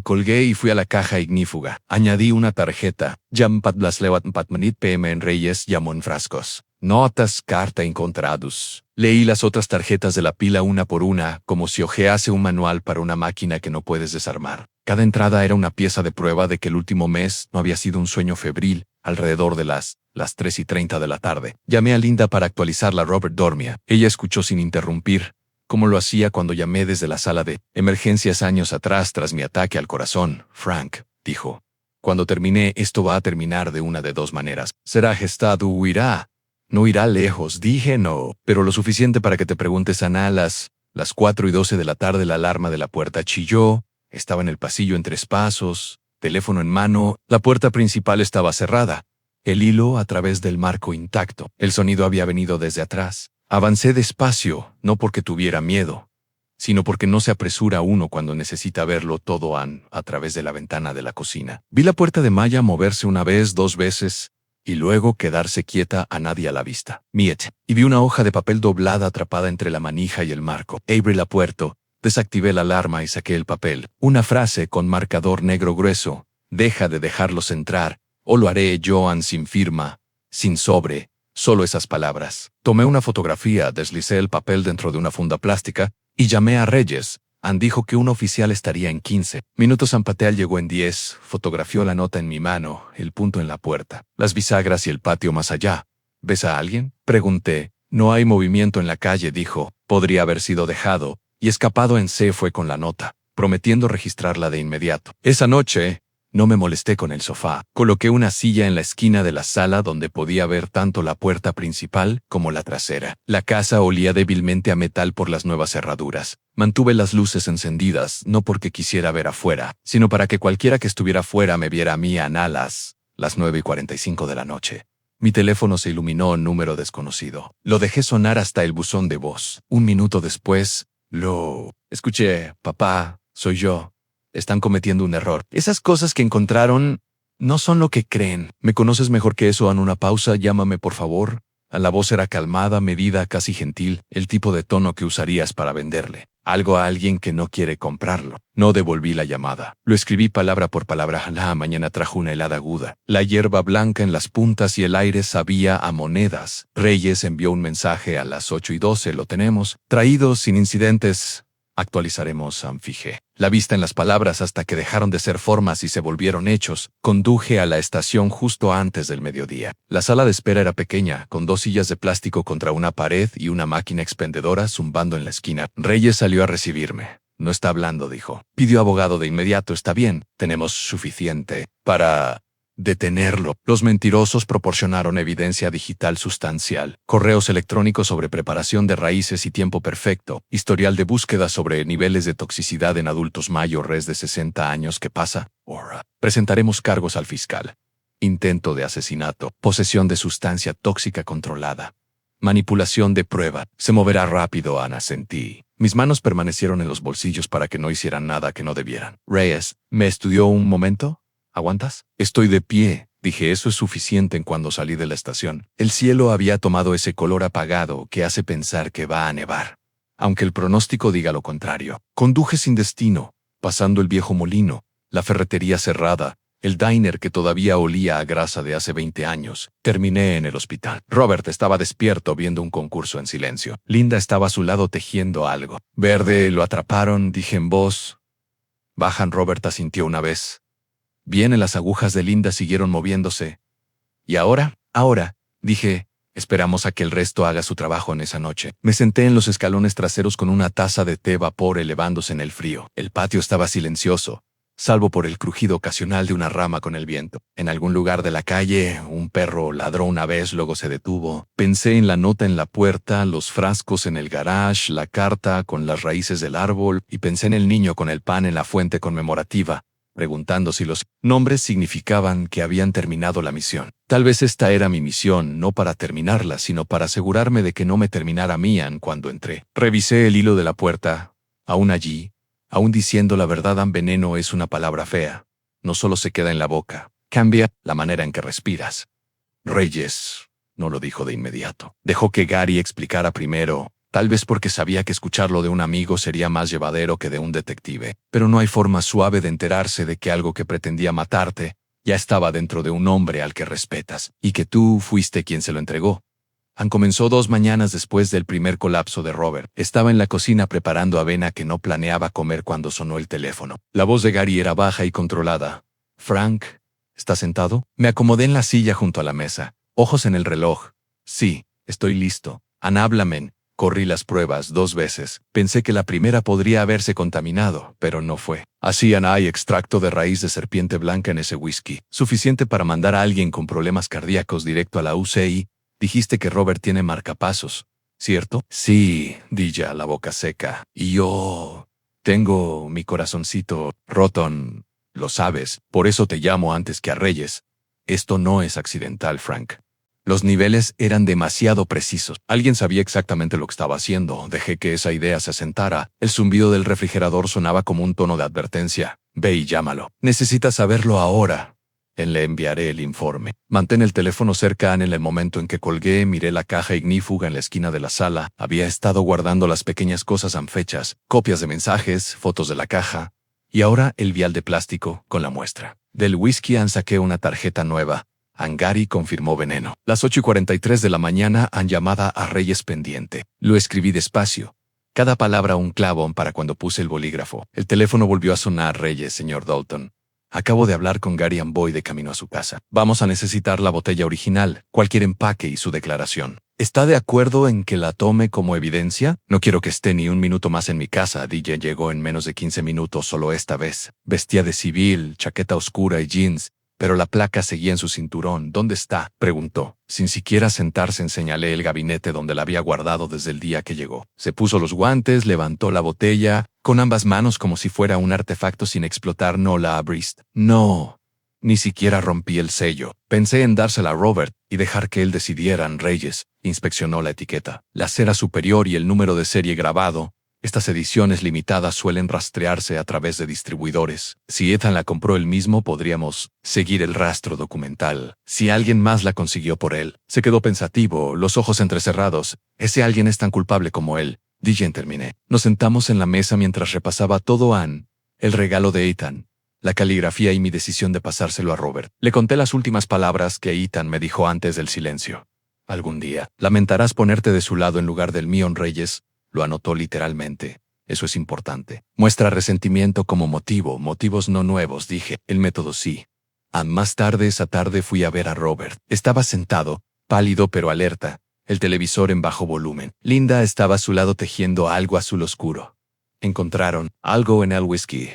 Colgué y fui a la caja ignífuga. Añadí una tarjeta. Jampat las lewat 4 menit PM en Reyes llamó en frascos. Notas, carta encontrados. Leí las otras tarjetas de la pila una por una, como si hojease un manual para una máquina que no puedes desarmar. Cada entrada era una pieza de prueba de que el último mes no había sido un sueño febril, alrededor de las 3:30 de la tarde. Llamé a Linda para actualizarla. Robert dormía. Ella escuchó sin interrumpir, como lo hacía cuando llamé desde la sala de emergencias años atrás tras mi ataque al corazón. Frank, dijo. Cuando terminé, esto va a terminar de una de 2 maneras. Será gestado o huirá. No irá lejos, dije no, pero lo suficiente para que te preguntes. Las 4:12 de la tarde la alarma de la puerta chilló. Estaba en el pasillo en 3 pasos, teléfono en mano. La puerta principal estaba cerrada. El hilo a través del marco intacto. El sonido había venido desde atrás. Avancé despacio, no porque tuviera miedo, sino porque no se apresura uno cuando necesita verlo todo a través de la ventana de la cocina. Vi la puerta de malla moverse 1 vez, 2 veces, y luego quedarse quieta, a nadie a la vista. Miet. Y vi una hoja de papel doblada atrapada entre la manija y el marco. Abrí la puerta, desactivé la alarma y saqué el papel. Una frase con marcador negro grueso. Deja de dejarlos entrar, o lo haré. Joan, sin firma, sin sobre, solo esas palabras. Tomé una fotografía, deslicé el papel dentro de una funda plástica y llamé a Reyes. Dijo que un oficial estaría en 15 minutos. Patel llegó en 10, fotografió la nota en mi mano, el punto en la puerta, las bisagras y el patio más allá. ¿Ves a alguien?, pregunté. No hay movimiento en la calle, dijo. Podría haber sido dejado y escapado. Se fue con la nota, prometiendo registrarla de inmediato. Esa noche no me molesté con el sofá. Coloqué una silla en la esquina de la sala donde podía ver tanto la puerta principal como la trasera. La casa olía débilmente a metal por las nuevas cerraduras. Mantuve las luces encendidas, no porque quisiera ver afuera, sino para que cualquiera que estuviera fuera me viera a mí. Las 9:45 de la noche. Mi teléfono se iluminó. Número desconocido. Lo dejé sonar hasta el buzón de voz. 1 minuto después, lo escuché. Papá, soy yo. Están cometiendo un error. Esas cosas que encontraron no son lo que creen. Me conoces mejor que eso. Una pausa. Llámame, por favor. La voz era calmada, medida, casi gentil, el tipo de tono que usarías para venderle algo a alguien que no quiere comprarlo. No devolví la llamada. Lo escribí palabra por palabra. La mañana trajo una helada aguda, la hierba blanca en las puntas y el aire sabía a monedas. Reyes envió un mensaje a las 8:12. Lo tenemos. Traído sin incidentes. Actualizaremos, fijé la vista en las palabras hasta que dejaron de ser formas y se volvieron hechos. Conduje a la estación justo antes del mediodía. La sala de espera era pequeña, con 2 sillas de plástico contra una pared y una máquina expendedora zumbando en la esquina. Reyes salió a recibirme. No está hablando, dijo. Pidió abogado de inmediato. Está bien, tenemos suficiente para detenerlo. Los mentirosos proporcionaron evidencia digital sustancial, correos electrónicos sobre preparación de raíces y tiempo perfecto, historial de búsqueda sobre niveles de toxicidad en adultos mayores de 60 años. ¿Qué pasa? Ahora presentaremos cargos al fiscal. Intento de asesinato, posesión de sustancia tóxica controlada, manipulación de prueba. Se moverá rápido, Ana, sentí. Mis manos permanecieron en los bolsillos para que no hicieran nada que no debieran. Reyes, ¿me estudió un momento? ¿Aguantas? Estoy de pie, dije. Eso es suficiente. En cuando salí de la estación, el cielo había tomado ese color apagado que hace pensar que va a nevar, aunque el pronóstico diga lo contrario. Conduje sin destino, pasando el viejo molino, la ferretería cerrada, el diner que todavía olía a grasa de hace 20 años. Terminé en el hospital. Robert estaba despierto viendo un concurso en silencio. Linda estaba a su lado tejiendo algo. Verde, lo atraparon, dije en voz baja. Robert asintió una vez. Bien, las agujas de Linda siguieron moviéndose. ¿Y ahora? Ahora, dije, esperamos a que el resto haga su trabajo en esa noche. Me senté en los escalones traseros con una taza de té vapor elevándose en el frío. El patio estaba silencioso, salvo por el crujido ocasional de una rama con el viento. En algún lugar de la calle, un perro ladró una vez, luego se detuvo. Pensé en la nota en la puerta, los frascos en el garage, la carta con las raíces del árbol, y pensé en el niño con el pan en la fuente conmemorativa, preguntando si los nombres significaban que habían terminado la misión. Tal vez esta era mi misión, no para terminarla, sino para asegurarme de que no me terminara mían cuando entré. Revisé el hilo de la puerta. Aún allí, aún diciendo la verdad, veneno es una palabra fea. No solo se queda en la boca, cambia la manera en que respiras. Reyes no lo dijo de inmediato. Dejó que Gary explicara primero. Tal vez porque sabía que escucharlo de un amigo sería más llevadero que de un detective. Pero no hay forma suave de enterarse de que algo que pretendía matarte ya estaba dentro de un hombre al que respetas, y que tú fuiste quien se lo entregó. Comenzó 2 mañanas después del primer colapso de Robert. Estaba en la cocina preparando avena que no planeaba comer cuando sonó el teléfono. La voz de Gary era baja y controlada. «Frank, ¿estás sentado?» Me acomodé en la silla junto a la mesa, ojos en el reloj. «Sí, estoy listo. Ana, háblame». Corrí las pruebas 2 veces. Pensé que la primera podría haberse contaminado, pero no fue. Así, Ana, hay extracto de raíz de serpiente blanca en ese whisky. Suficiente para mandar a alguien con problemas cardíacos directo a la UCI. Dijiste que Robert tiene marcapasos, ¿cierto? Sí, di ya, la boca seca. Y yo tengo mi corazoncito roto. Lo sabes, por eso te llamo antes que a Reyes. Esto no es accidental, Frank. Los niveles eran demasiado precisos. Alguien sabía exactamente lo que estaba haciendo. Dejé que esa idea se asentara. El zumbido del refrigerador sonaba como un tono de advertencia. Ve y llámalo. Necesitas saberlo ahora. Le enviaré el informe. Mantén el teléfono cerca. En el momento en que colgué, miré la caja ignífuga en la esquina de la sala. Había estado guardando las pequeñas cosas fechas, copias de mensajes, fotos de la caja. Y ahora el vial de plástico con la muestra. Del whisky saqué una tarjeta nueva. Gary confirmó veneno. Las 8:43 de la mañana, llamada a Reyes pendiente. Lo escribí despacio. Cada palabra un clavo para cuando puse el bolígrafo. El teléfono volvió a sonar. Reyes, señor Dalton. Acabo de hablar con Gary voy de camino a su casa. Vamos a necesitar la botella original, cualquier empaque y su declaración. ¿Está de acuerdo en que la tome como evidencia? No quiero que esté ni un minuto más en mi casa. DJ llegó en menos de 15 minutos solo esta vez. Vestía de civil, chaqueta oscura y jeans. Pero la placa seguía en su cinturón. ¿Dónde está?, preguntó. Sin siquiera sentarse, señalé el gabinete donde la había guardado desde el día que llegó. Se puso los guantes, levantó la botella, con ambas manos como si fuera un artefacto sin explotar. No la abriste. No. Ni siquiera rompí el sello. Pensé en dársela a Robert y dejar que él decidiera. Reyes inspeccionó la etiqueta, la cera superior y el número de serie grabado. Estas ediciones limitadas suelen rastrearse a través de distribuidores. Si Ethan la compró él mismo, podríamos seguir el rastro documental. Si alguien más la consiguió por él. Se quedó pensativo, los ojos entrecerrados. Ese alguien es tan culpable como él. DJ terminé. Nos sentamos en la mesa mientras repasaba todo Anne, el regalo de Ethan, la caligrafía y mi decisión de pasárselo a Robert. Le conté las últimas palabras que Ethan me dijo antes del silencio. Algún día, lamentarás ponerte de su lado en lugar del mío, Reyes. Lo anotó literalmente. Eso es importante. Muestra resentimiento como motivo, motivos no nuevos, dije. El método sí. Más tarde esa tarde fui a ver a Robert. Estaba sentado, pálido pero alerta, el televisor en bajo volumen. Linda estaba a su lado tejiendo algo azul oscuro. Encontraron algo en el whisky.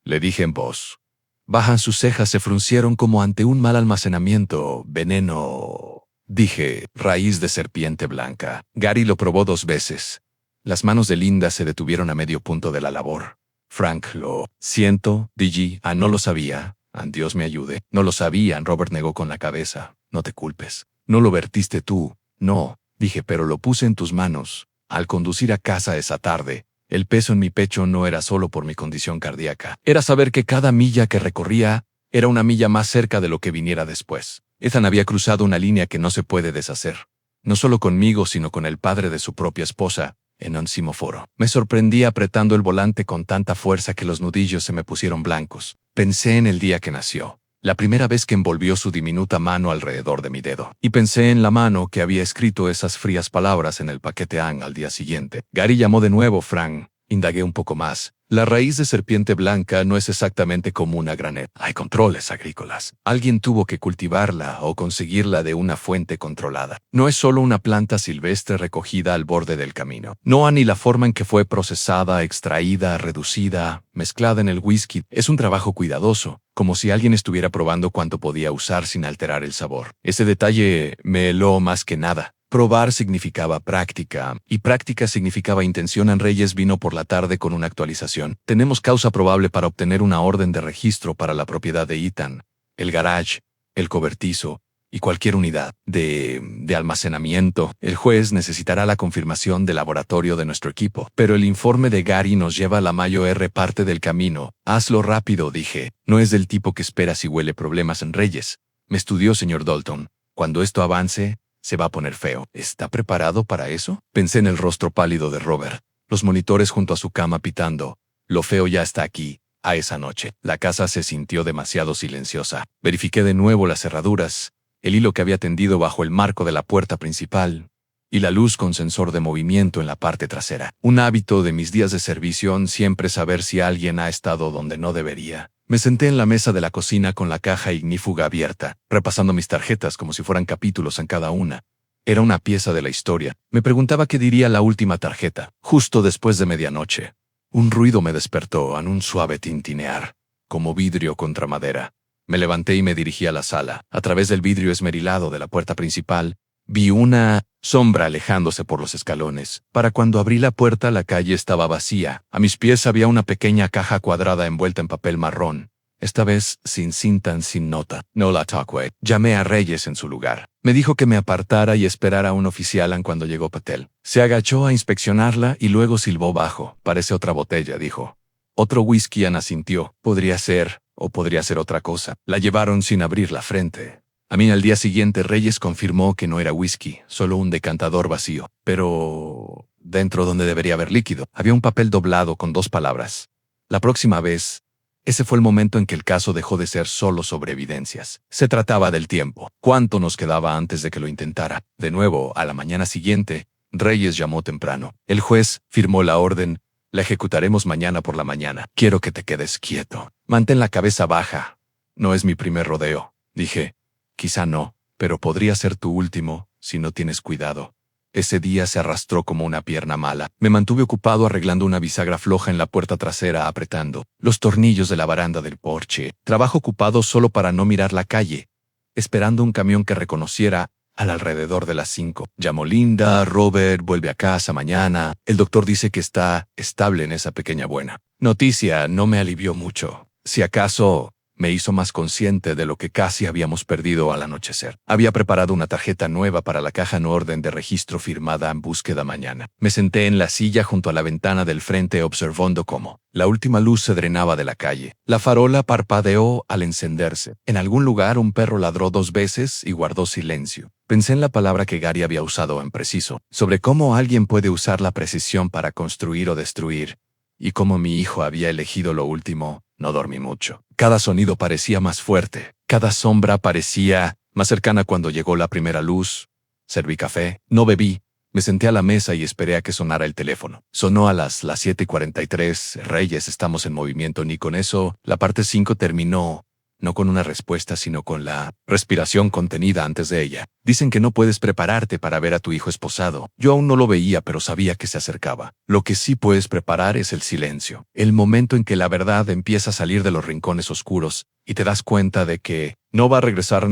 Le dije en voz. Bajan sus cejas, se fruncieron como ante un mal almacenamiento. Veneno. Dije, raíz de serpiente blanca. Gary lo probó 2 veces. Las manos de Linda se detuvieron a medio punto de la labor. Frank, lo siento, DG. No lo sabía. Dios me ayude. No lo sabían, Robert negó con la cabeza. No te culpes. No lo vertiste tú. No, dije, pero lo puse en tus manos. Al conducir a casa esa tarde, el peso en mi pecho no era solo por mi condición cardíaca. Era saber que cada milla que recorría era una milla más cerca de lo que viniera después. Ethan había cruzado una línea que no se puede deshacer. No solo conmigo, sino con el padre de su propia esposa, en un simóforo. Me sorprendí apretando el volante con tanta fuerza que los nudillos se me pusieron blancos. Pensé en el día que nació, la primera vez que envolvió su diminuta mano alrededor de mi dedo. Y pensé en la mano que había escrito esas frías palabras en el paquete Anne al día siguiente. Gary llamó de nuevo, Frank. Indagué un poco más. La raíz de serpiente blanca no es exactamente como una graneta. Hay controles agrícolas. Alguien tuvo que cultivarla o conseguirla de una fuente controlada. No es solo una planta silvestre recogida al borde del camino. No, ni la forma en que fue procesada, extraída, reducida, mezclada en el whisky. Es un trabajo cuidadoso, como si alguien estuviera probando cuánto podía usar sin alterar el sabor. Ese detalle me heló más que nada. Probar significaba práctica, y práctica significaba intención. En Reyes vino por la tarde con una actualización. Tenemos causa probable para obtener una orden de registro para la propiedad de Ethan, el garage, el cobertizo y cualquier unidad de almacenamiento. El juez necesitará la confirmación del laboratorio de nuestro equipo, pero el informe de Gary nos lleva a la mayor parte del camino. Hazlo rápido, dije. No es del tipo que espera si huele problemas en Reyes. Me estudió, señor Dalton. Cuando esto avance, se va a poner feo. ¿Está preparado para eso? Pensé en el rostro pálido de Robert, los monitores junto a su cama pitando. Lo feo ya está aquí. A esa noche, la casa se sintió demasiado silenciosa. Verifiqué de nuevo las cerraduras, el hilo que había tendido bajo el marco de la puerta principal, y la luz con sensor de movimiento en la parte trasera. Un hábito de mis días de servicio, siempre saber si alguien ha estado donde no debería. Me senté en la mesa de la cocina con la caja ignífuga abierta, repasando mis tarjetas como si fueran capítulos en cada una. Era una pieza de la historia. Me preguntaba qué diría la última tarjeta, justo después de medianoche. Un ruido me despertó, en un suave tintinear, como vidrio contra madera. Me levanté y me dirigí a la sala. A través del vidrio esmerilado de la puerta principal, vi una sombra alejándose por los escalones. Para cuando abrí la puerta, la calle estaba vacía. A mis pies había una pequeña caja cuadrada envuelta en papel marrón. Esta vez sin cinta, sin nota. No la toqué. Llamé a Reyes en su lugar. Me dijo que me apartara y esperara a un oficial cuando llegó Patel. Se agachó a inspeccionarla y luego silbó bajo. Parece otra botella, dijo. Otro whisky, asintió. Podría ser, o podría ser otra cosa. La llevaron sin abrir la frente. A mí al día siguiente Reyes confirmó que no era whisky, solo un decantador vacío. Pero dentro, donde debería haber líquido, había un papel doblado con 2 palabras. La próxima vez. Ese fue el momento en que el caso dejó de ser solo sobre evidencias. Se trataba del tiempo. ¿Cuánto nos quedaba antes de que lo intentara? De nuevo, a la mañana siguiente, Reyes llamó temprano. El juez firmó la orden. La ejecutaremos mañana por la mañana. Quiero que te quedes quieto. Mantén la cabeza baja. No es mi primer rodeo, dije. Quizá no, pero podría ser tu último, si no tienes cuidado. Ese día se arrastró como una pierna mala. Me mantuve ocupado arreglando una bisagra floja en la puerta trasera, apretando los tornillos de la baranda del porche. Trabajo ocupado solo para no mirar la calle, esperando un camión que reconociera al alrededor de las 5. Llamó Linda, Robert vuelve a casa mañana. El doctor dice que está estable en esa pequeña buena noticia. No me alivió mucho. Si acaso, me hizo más consciente de lo que casi habíamos perdido al anochecer. Había preparado una tarjeta nueva para la caja en orden de registro firmada en búsqueda mañana. Me senté en la silla junto a la ventana del frente observando cómo la última luz se drenaba de la calle. La farola parpadeó al encenderse. En algún lugar un perro ladró 2 veces y guardó silencio. Pensé en la palabra que Gary había usado en preciso, sobre cómo alguien puede usar la precisión para construir o destruir, y cómo mi hijo había elegido lo último. No dormí mucho. Cada sonido parecía más fuerte. Cada sombra parecía más cercana cuando llegó la primera luz. Serví café. No bebí. Me senté a la mesa y esperé a que sonara el teléfono. Sonó a las 7:43. Reyes, estamos en movimiento. Ni con eso. La parte 5 terminó. No con una respuesta, sino con la respiración contenida antes de ella. Dicen que no puedes prepararte para ver a tu hijo esposado. Yo aún no lo veía, pero sabía que se acercaba. Lo que sí puedes preparar es el silencio. El momento en que la verdad empieza a salir de los rincones oscuros y te das cuenta de que no va a regresar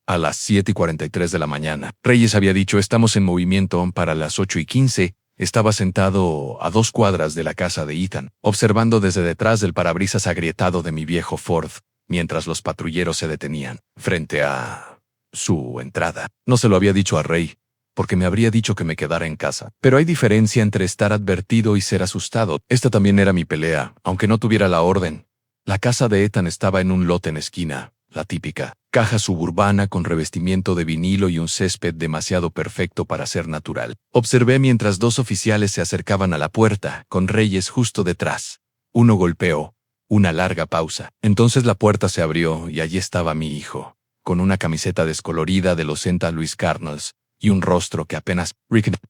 a las 7:43 de la mañana. Reyes había dicho, estamos en movimiento para las 8:15. Estaba sentado a 2 cuadras de la casa de Ethan, observando desde detrás del parabrisas agrietado de mi viejo Ford, mientras los patrulleros se detenían frente a su entrada. No se lo había dicho a Ray, porque me habría dicho que me quedara en casa. Pero hay diferencia entre estar advertido y ser asustado. Esta también era mi pelea, aunque no tuviera la orden. La casa de Ethan estaba en un lote en esquina, la típica caja suburbana con revestimiento de vinilo y un césped demasiado perfecto para ser natural. Observé mientras 2 oficiales se acercaban a la puerta, con Reyes justo detrás. Uno golpeó. Una larga pausa. Entonces la puerta se abrió y allí estaba mi hijo, con una camiseta descolorida de los St. Louis Cardinals y un rostro que apenas...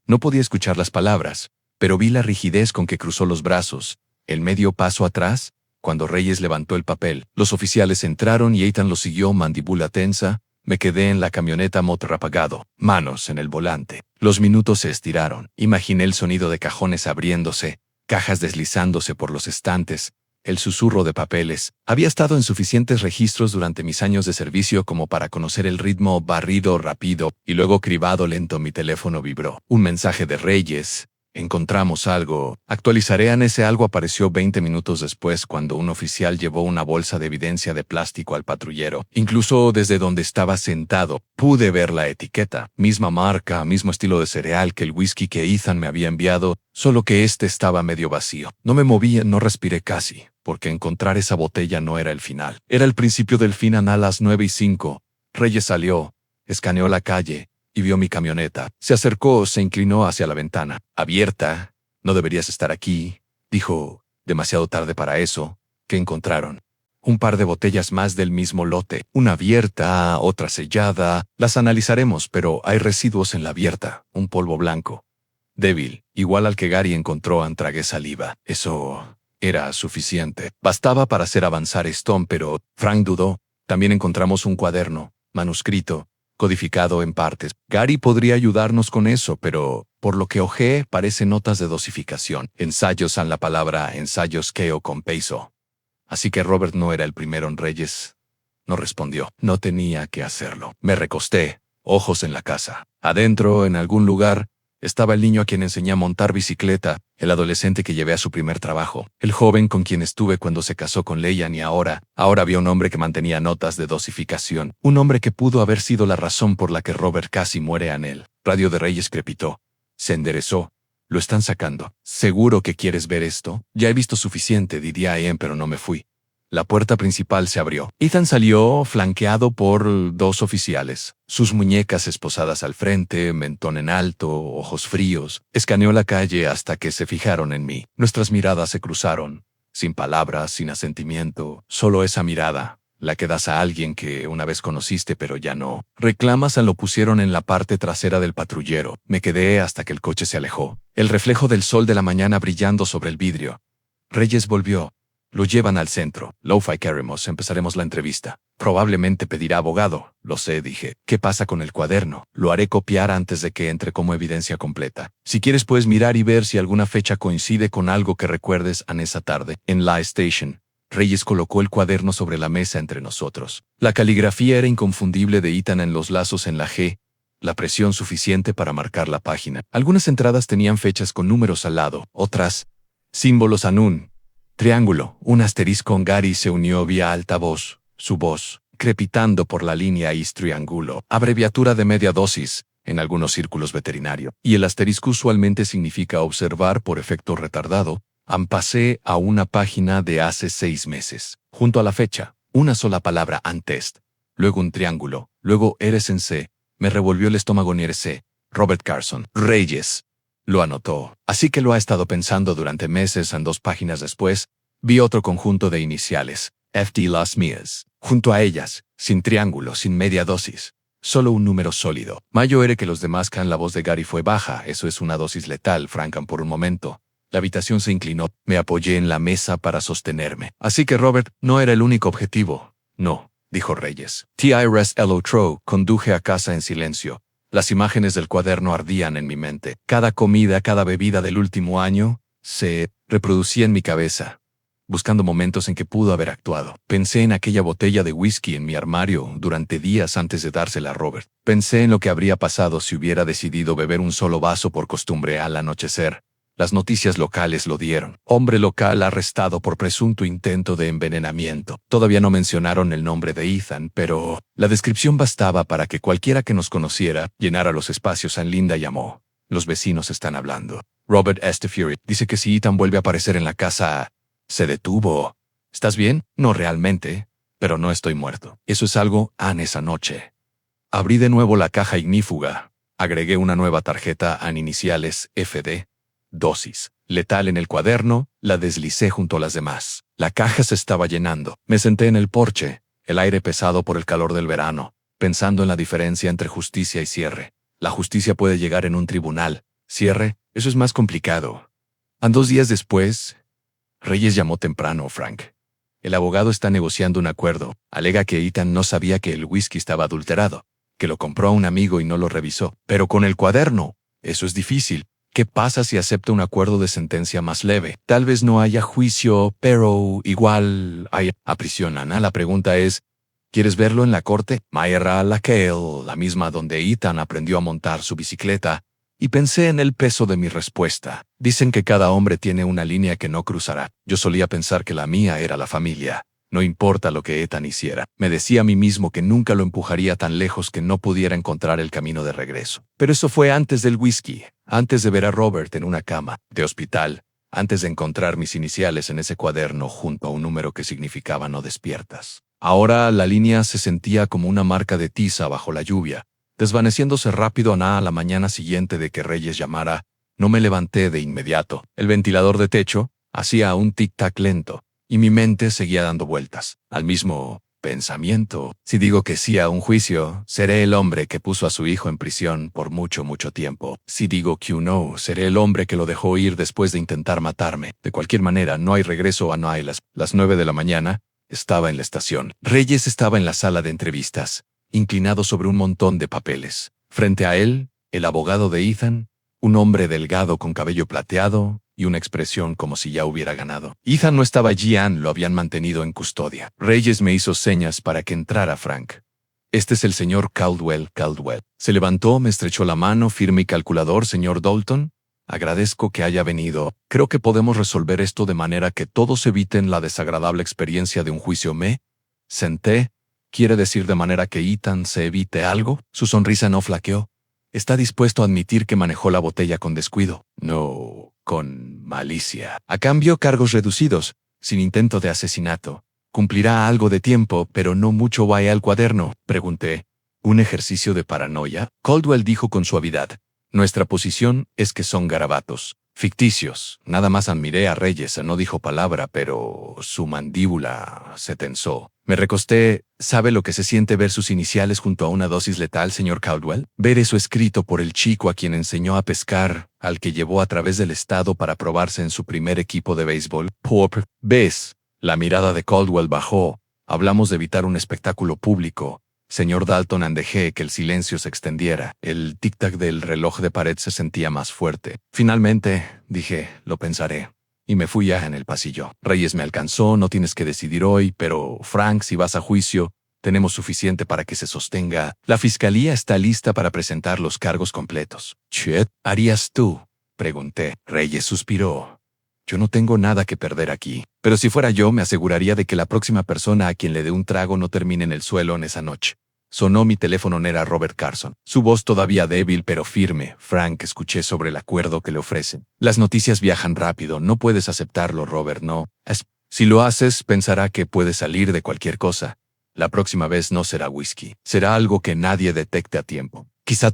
No podía escuchar las palabras, pero vi la rigidez con que cruzó los brazos. El medio paso atrás, cuando Reyes levantó el papel. Los oficiales entraron y Ethan lo siguió, mandíbula tensa. Me quedé en la camioneta, motor apagado, manos en el volante. Los minutos se estiraron. Imaginé el sonido de cajones abriéndose, cajas deslizándose por los estantes, el susurro de papeles. Había estado en suficientes registros durante mis años de servicio como para conocer el ritmo barrido rápido y luego cribado lento. Mi teléfono vibró. Un mensaje de Reyes. Encontramos algo. Actualizaré en ese algo apareció 20 minutos después cuando un oficial llevó una bolsa de evidencia de plástico al patrullero. Incluso desde donde estaba sentado, pude ver la etiqueta. Misma marca, mismo estilo de cereal que el whisky que Ethan me había enviado, solo que este estaba medio vacío. No me movía, no respiré casi, porque encontrar esa botella no era el final. Era el principio del final. A las 9:05. Reyes salió, escaneó la calle y vio mi camioneta. Se acercó, se inclinó hacia la ventana. Abierta. No deberías estar aquí, dijo. Demasiado tarde para eso. ¿Qué encontraron? Un par de botellas más del mismo lote. Una abierta, otra sellada. Las analizaremos, pero hay residuos en la abierta. Un polvo blanco. Débil, igual al que Gary encontró. Tragué saliva. Eso era suficiente. Bastaba para hacer avanzar Stone, pero Frank dudó. También encontramos un cuaderno, manuscrito, codificado en partes. Gary podría ayudarnos con eso, pero por lo que hojeé parece notas de dosificación. Ensayos en la palabra ensayos keo con peso. Así que Robert no era el primero en Reyes. No respondió. No tenía que hacerlo. Me recosté, ojos en la casa. Adentro, en algún lugar, estaba el niño a quien enseñé a montar bicicleta, el adolescente que llevé a su primer trabajo, el joven con quien estuve cuando se casó con Leian y ahora había un hombre que mantenía notas de dosificación, un hombre que pudo haber sido la razón por la que Robert casi muere en él. Radio de Reyes crepitó. Se enderezó. Lo están sacando. ¿Seguro que quieres ver esto? Ya he visto suficiente, diría Ian, pero no me fui. La puerta principal se abrió. Ethan salió flanqueado por 2 oficiales. Sus muñecas esposadas al frente, mentón en alto, ojos fríos. Escaneó la calle hasta que se fijaron en mí. Nuestras miradas se cruzaron. Sin palabras, sin asentimiento. Solo esa mirada, la que das a alguien que una vez conociste pero ya no. Reclamas lo pusieron en la parte trasera del patrullero. Me quedé hasta que el coche se alejó. El reflejo del sol de la mañana brillando sobre el vidrio. Reyes volvió. Lo llevan al centro. Lo-fi queremos, empezaremos la entrevista. Probablemente pedirá abogado. Lo sé, dije. ¿Qué pasa con el cuaderno? Lo haré copiar antes de que entre como evidencia completa. Si quieres puedes mirar y ver si alguna fecha coincide con algo que recuerdes en esa tarde. En la station. Reyes colocó el cuaderno sobre la mesa entre nosotros. La caligrafía era inconfundible de Ethan en los lazos en la G. La presión suficiente para marcar la página. Algunas entradas tenían fechas con números al lado. Otras, símbolos en un triángulo. Un asterisco. Gary se unió vía altavoz. su voz, crepitando por la línea is triángulo, abreviatura de media dosis, en algunos círculos veterinarios, y el asterisco usualmente significa observar por efecto retardado. Pasé a una página de hace 6 meses. Junto a la fecha, una sola palabra antes, luego un triángulo, luego eres en C, me revolvió el estómago en C. Robert Carson, Reyes. Lo anotó, así que lo ha estado pensando durante meses. En 2 páginas después, vi otro conjunto de iniciales, FT las mías. Junto a ellas, sin triángulo, sin media dosis. Solo un número sólido. Mayo era que los demás can. La voz de Gary fue baja. Eso es una dosis letal, Frankham, por un momento. La habitación se inclinó. Me apoyé en la mesa para sostenerme. Así que Robert no era el único objetivo. No, dijo Reyes. T.I.R.S. L.O. Conduje a casa en silencio. Las imágenes del cuaderno ardían en mi mente. Cada comida, cada bebida del último año se reproducía en mi cabeza, buscando momentos en que pudo haber actuado. Pensé en aquella botella de whisky en mi armario durante días antes de dársela a Robert. Pensé en lo que habría pasado si hubiera decidido beber un solo vaso por costumbre al anochecer. Las noticias locales lo dieron. Hombre local arrestado por presunto intento de envenenamiento. Todavía no mencionaron el nombre de Ethan, pero la descripción bastaba para que cualquiera que nos conociera llenara los espacios. En Linda llamó. Los vecinos están hablando. Robert S. Fury dice que si Ethan vuelve a aparecer en la casa, se detuvo. ¿Estás bien? No realmente, pero no estoy muerto. Eso es algo, esa noche. Abrí de nuevo la caja ignífuga. Agregué una nueva tarjeta en iniciales FD. Dosis. Letal en el cuaderno, la deslicé junto a las demás. La caja se estaba llenando. Me senté en el porche, el aire pesado por el calor del verano, pensando en la diferencia entre justicia y cierre. La justicia puede llegar en un tribunal. Cierre, eso es más complicado. 2 días después, Reyes llamó temprano, Frank. El abogado está negociando un acuerdo. Alega que Ethan no sabía que el whisky estaba adulterado, que lo compró a un amigo y no lo revisó. Pero con el cuaderno, eso es difícil. ¿Qué pasa si acepta un acuerdo de sentencia más leve? Tal vez no haya juicio, pero igual hay a prisión. Ana, la pregunta es, ¿quieres verlo en la corte? Mayra Laquelle, la misma donde Ethan aprendió a montar su bicicleta, y pensé en el peso de mi respuesta. Dicen que cada hombre tiene una línea que no cruzará. Yo solía pensar que la mía era la familia. No importa lo que Ethan hiciera. Me decía a mí mismo que nunca lo empujaría tan lejos que no pudiera encontrar el camino de regreso. Pero eso fue antes del whisky, antes de ver a Robert en una cama de hospital, antes de encontrar mis iniciales en ese cuaderno junto a un número que significaba no despiertas. Ahora la línea se sentía como una marca de tiza bajo la lluvia, desvaneciéndose rápido. A la mañana siguiente de que Reyes llamara, no me levanté de inmediato. El ventilador de techo hacía un tic-tac lento, y mi mente seguía dando vueltas al mismo pensamiento. Si digo que sí a un juicio, seré el hombre que puso a su hijo en prisión por mucho, mucho tiempo. Si digo que no, seré el hombre que lo dejó ir después de intentar matarme. De cualquier manera, no hay regreso a Las 9 de la mañana, estaba en la estación. Reyes estaba en la sala de entrevistas, inclinado sobre un montón de papeles. Frente a él, el abogado de Ethan, un hombre delgado con cabello plateado y una expresión como si ya hubiera ganado. Ethan no estaba allí, lo habían mantenido en custodia. Reyes me hizo señas para que entrara Frank. Este es el señor Caldwell. Se levantó, me estrechó la mano, firme y calculador. Señor Dalton, agradezco que haya venido. Creo que podemos resolver esto de manera que todos eviten la desagradable experiencia de un juicio. Me senté. ¿Quiere decir de manera que Ethan se evite algo? Su sonrisa no flaqueó. ¿Está dispuesto a admitir que manejó la botella con descuido? No, con malicia. A cambio, cargos reducidos, sin intento de asesinato. ¿Cumplirá algo de tiempo, pero no mucho? ¿Vaya al cuaderno?, pregunté. ¿Un ejercicio de paranoia? Caldwell dijo con suavidad. Nuestra posición es que son garabatos. Ficticios. Nada más. Admiré a Reyes. No dijo palabra, pero su mandíbula se tensó. Me recosté. ¿Sabe lo que se siente ver sus iniciales junto a una dosis letal, señor Caldwell? Ver eso escrito por el chico a quien enseñó a pescar, al que llevó a través del estado para probarse en su primer equipo de béisbol. ¿Ves? La mirada de Caldwell bajó. Hablamos de evitar un espectáculo público. Señor Dalton, dejé que el silencio se extendiera. El tic-tac del reloj de pared se sentía más fuerte. Finalmente, dije, lo pensaré. Y me fui ya en el pasillo. Reyes me alcanzó. No tienes que decidir hoy, pero, Frank, si vas a juicio, tenemos suficiente para que se sostenga. La fiscalía está lista para presentar los cargos completos. ¿Qué harías tú?, pregunté. Reyes suspiró. Yo no tengo nada que perder aquí. Pero si fuera yo, me aseguraría de que la próxima persona a quien le dé un trago no termine en el suelo en esa noche. Sonó mi teléfono. Era Robert Carson. Su voz todavía débil pero firme. Frank, escuché sobre el acuerdo que le ofrecen. Las noticias viajan rápido. No puedes aceptarlo, Robert, no. Si lo haces, pensará que puede salir de cualquier cosa. La próxima vez no será whisky. Será algo que nadie detecte a tiempo. Quizá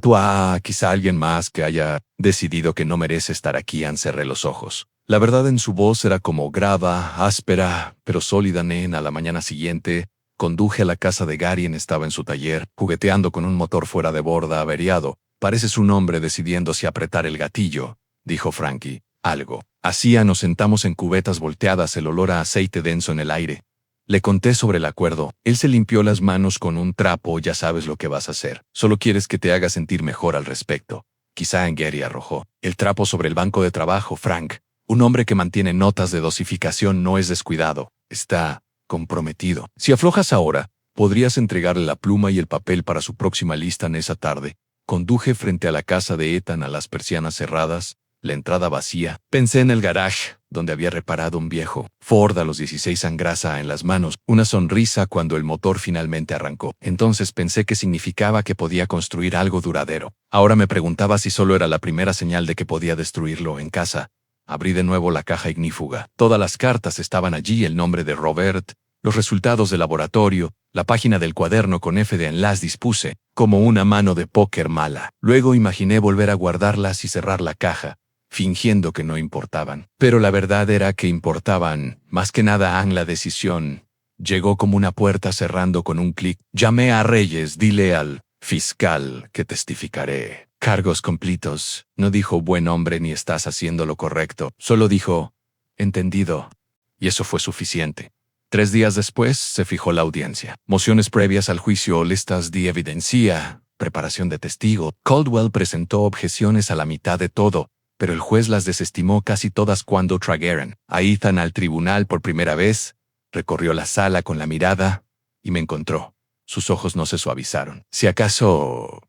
quizá alguien más que haya decidido que no merece estar aquí. Cerré los ojos. La verdad en su voz era como grava, áspera, pero sólida. A la mañana siguiente, conduje a la casa de Gary. Estaba en su taller, jugueteando con un motor fuera de borda averiado. Pareces un hombre decidiendo si apretar el gatillo, dijo Frankie. Algo. Así nos sentamos en cubetas volteadas, el olor a aceite denso en el aire. Le conté sobre el acuerdo. Él se limpió las manos con un trapo. Ya sabes lo que vas a hacer. Solo quieres que te haga sentir mejor al respecto. Quizá. Gary arrojó el trapo sobre el banco de trabajo. Frank, un hombre que mantiene notas de dosificación no es descuidado. Está comprometido. Si aflojas ahora, podrías entregarle la pluma y el papel para su próxima lista. En esa tarde, conduje frente a la casa de Ethan, a las persianas cerradas, la entrada vacía. Pensé en el garage, donde había reparado un viejo Ford a los 16, grasa en las manos, una sonrisa cuando el motor finalmente arrancó. Entonces pensé que significaba que podía construir algo duradero. Ahora me preguntaba si solo era la primera señal de que podía destruirlo. En casa, abrí de nuevo la caja ignífuga. Todas las cartas estaban allí: el nombre de Robert, los resultados del laboratorio, la página del cuaderno con F de las dispuse, como una mano de póker mala. Luego imaginé volver a guardarlas y cerrar la caja, fingiendo que no importaban. Pero la verdad era que importaban. Más que nada, la decisión llegó como una puerta cerrando con un clic. Llamé a Reyes. Dile al fiscal que testificaré. Cargos completos. No dijo buen hombre ni estás haciendo lo correcto. Solo dijo entendido. Y eso fue suficiente. 3 días después se fijó la audiencia. Mociones previas al juicio, listas de evidencia, preparación de testigo. Caldwell presentó objeciones a la mitad de todo, pero el juez las desestimó casi todas. Cuando trajeron a Ethan al tribunal por primera vez, recorrió la sala con la mirada y me encontró. Sus ojos no se suavizaron. Si acaso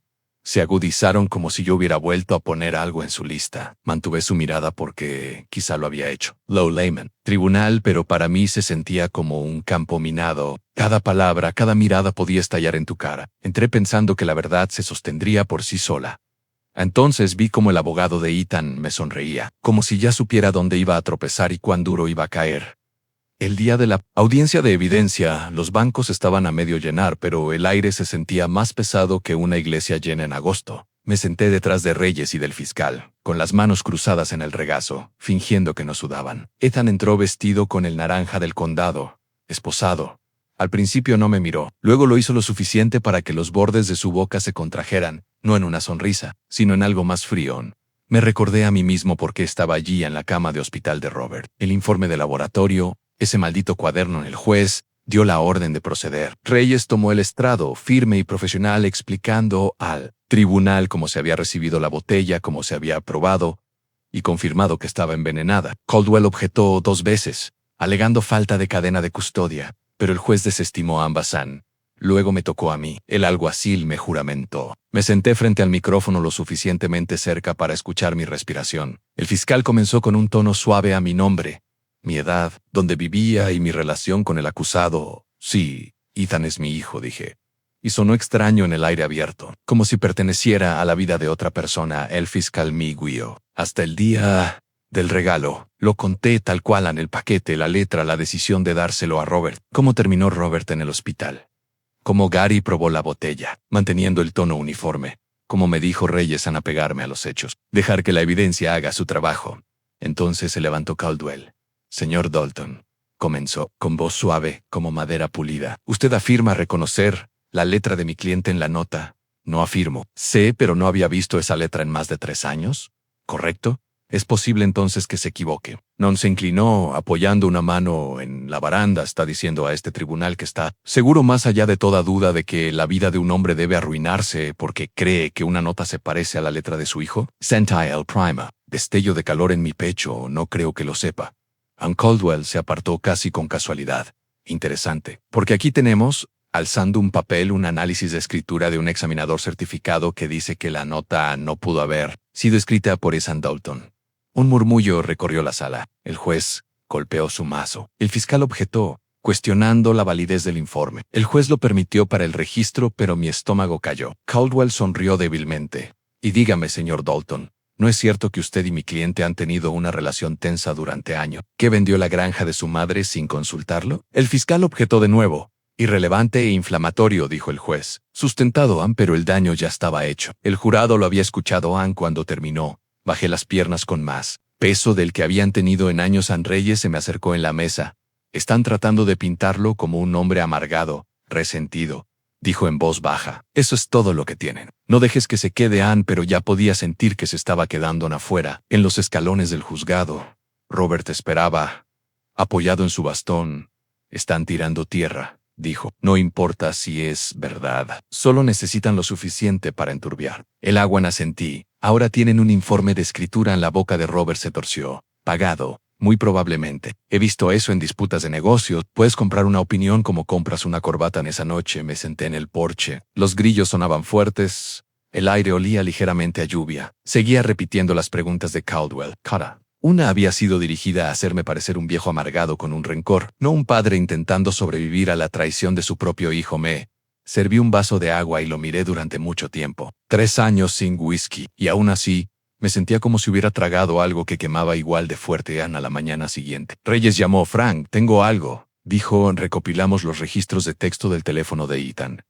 se agudizaron, como si yo hubiera vuelto a poner algo en su lista. Mantuve su mirada porque quizá lo había hecho. Low Layman. Tribunal, pero para mí se sentía como un campo minado. Cada palabra, cada mirada podía estallar en tu cara. Entré pensando que la verdad se sostendría por sí sola. Entonces vi como el abogado de Ethan me sonreía, como si ya supiera dónde iba a tropezar y cuán duro iba a caer. El día de la audiencia de evidencia, los bancos estaban a medio llenar, pero el aire se sentía más pesado que una iglesia llena en agosto. Me senté detrás de Reyes y del fiscal, con las manos cruzadas en el regazo, fingiendo que no sudaban. Ethan entró vestido con el naranja del condado, esposado. Al principio no me miró, luego lo hizo lo suficiente para que los bordes de su boca se contrajeran, no en una sonrisa, sino en algo más frío. Me recordé a mí mismo por qué estaba allí en la cama de hospital de Robert. El informe de laboratorio, ese maldito cuaderno. El juez dio la orden de proceder. Reyes tomó el estrado, firme y profesional, explicando al tribunal cómo se había recibido la botella, cómo se había probado y confirmado que estaba envenenada. Caldwell objetó 2 veces, alegando falta de cadena de custodia, pero el juez desestimó ambas. Luego me tocó a mí. El alguacil me juramentó. Me senté frente al micrófono lo suficientemente cerca para escuchar mi respiración. El fiscal comenzó con un tono suave a mi nombre, mi edad, dónde vivía y mi relación con el acusado. Sí, Ethan es mi hijo, dije. Y sonó extraño en el aire abierto, como si perteneciera a la vida de otra persona. El fiscal me guió hasta el día del regalo. Lo conté tal cual en el paquete, la letra, la decisión de dárselo a Robert. Cómo terminó Robert en el hospital. Cómo Gary probó la botella, manteniendo el tono uniforme. Como me dijo Reyes al apegarme a los hechos. Dejar que la evidencia haga su trabajo. Entonces se levantó Caldwell. Señor Dalton, comenzó, con voz suave, como madera pulida. Usted afirma reconocer la letra de mi cliente en la nota. No afirmo. Sé, pero no había visto esa letra en más de 3 años. ¿Correcto? Es posible entonces que se equivoque. Non se inclinó, apoyando una mano en la baranda. Está diciendo a este tribunal que está seguro más allá de toda duda de que la vida de un hombre debe arruinarse porque cree que una nota se parece a la letra de su hijo. Sentí el prima, destello de calor en mi pecho. No creo que lo sepa. Caldwell se apartó casi con casualidad. Interesante, porque aquí tenemos, alzando un papel, un análisis de escritura de un examinador certificado que dice que la nota no pudo haber sido escrita por Ethan Dalton. Un murmullo recorrió la sala. El juez golpeó su mazo. El fiscal objetó, cuestionando la validez del informe. El juez lo permitió para el registro, pero mi estómago cayó. Caldwell sonrió débilmente. Y dígame, señor Dalton, ¿no es cierto que usted y mi cliente han tenido una relación tensa durante años? ¿Que vendió la granja de su madre sin consultarlo? El fiscal objetó de nuevo. Irrelevante e inflamatorio, dijo el juez. Sustentado, pero el daño ya estaba hecho. El jurado lo había escuchado cuando terminó. Bajé las piernas con más peso del que habían tenido en años. Reyes se me acercó en la mesa. Están tratando de pintarlo como un hombre amargado, resentido, dijo en voz baja. Eso es todo lo que tienen. No dejes que se quede pero ya podía sentir que se estaba quedando afuera, en los escalones del juzgado. Robert esperaba, apoyado en su bastón. Están tirando tierra, dijo. No importa si es verdad, solo necesitan lo suficiente para enturbiar. El agua asentí. Ahora tienen un informe de escritura en la boca de Robert se torció. Pagado. Muy probablemente. He visto eso en disputas de negocios. Puedes comprar una opinión como compras una corbata. En esa noche me senté en el porche. Los grillos sonaban fuertes. El aire olía ligeramente a lluvia. Seguía repitiendo las preguntas de Caldwell. Una había sido dirigida a hacerme parecer un viejo amargado con un rencor, no un padre intentando sobrevivir a la traición de su propio hijo. Me serví un vaso de agua y lo miré durante mucho tiempo. 3 años sin whisky, y aún así, me sentía como si hubiera tragado algo que quemaba igual de fuerte a la mañana siguiente. Reyes llamó. Frank, tengo algo, dijo. Recopilamos los registros de texto del teléfono de Ethan.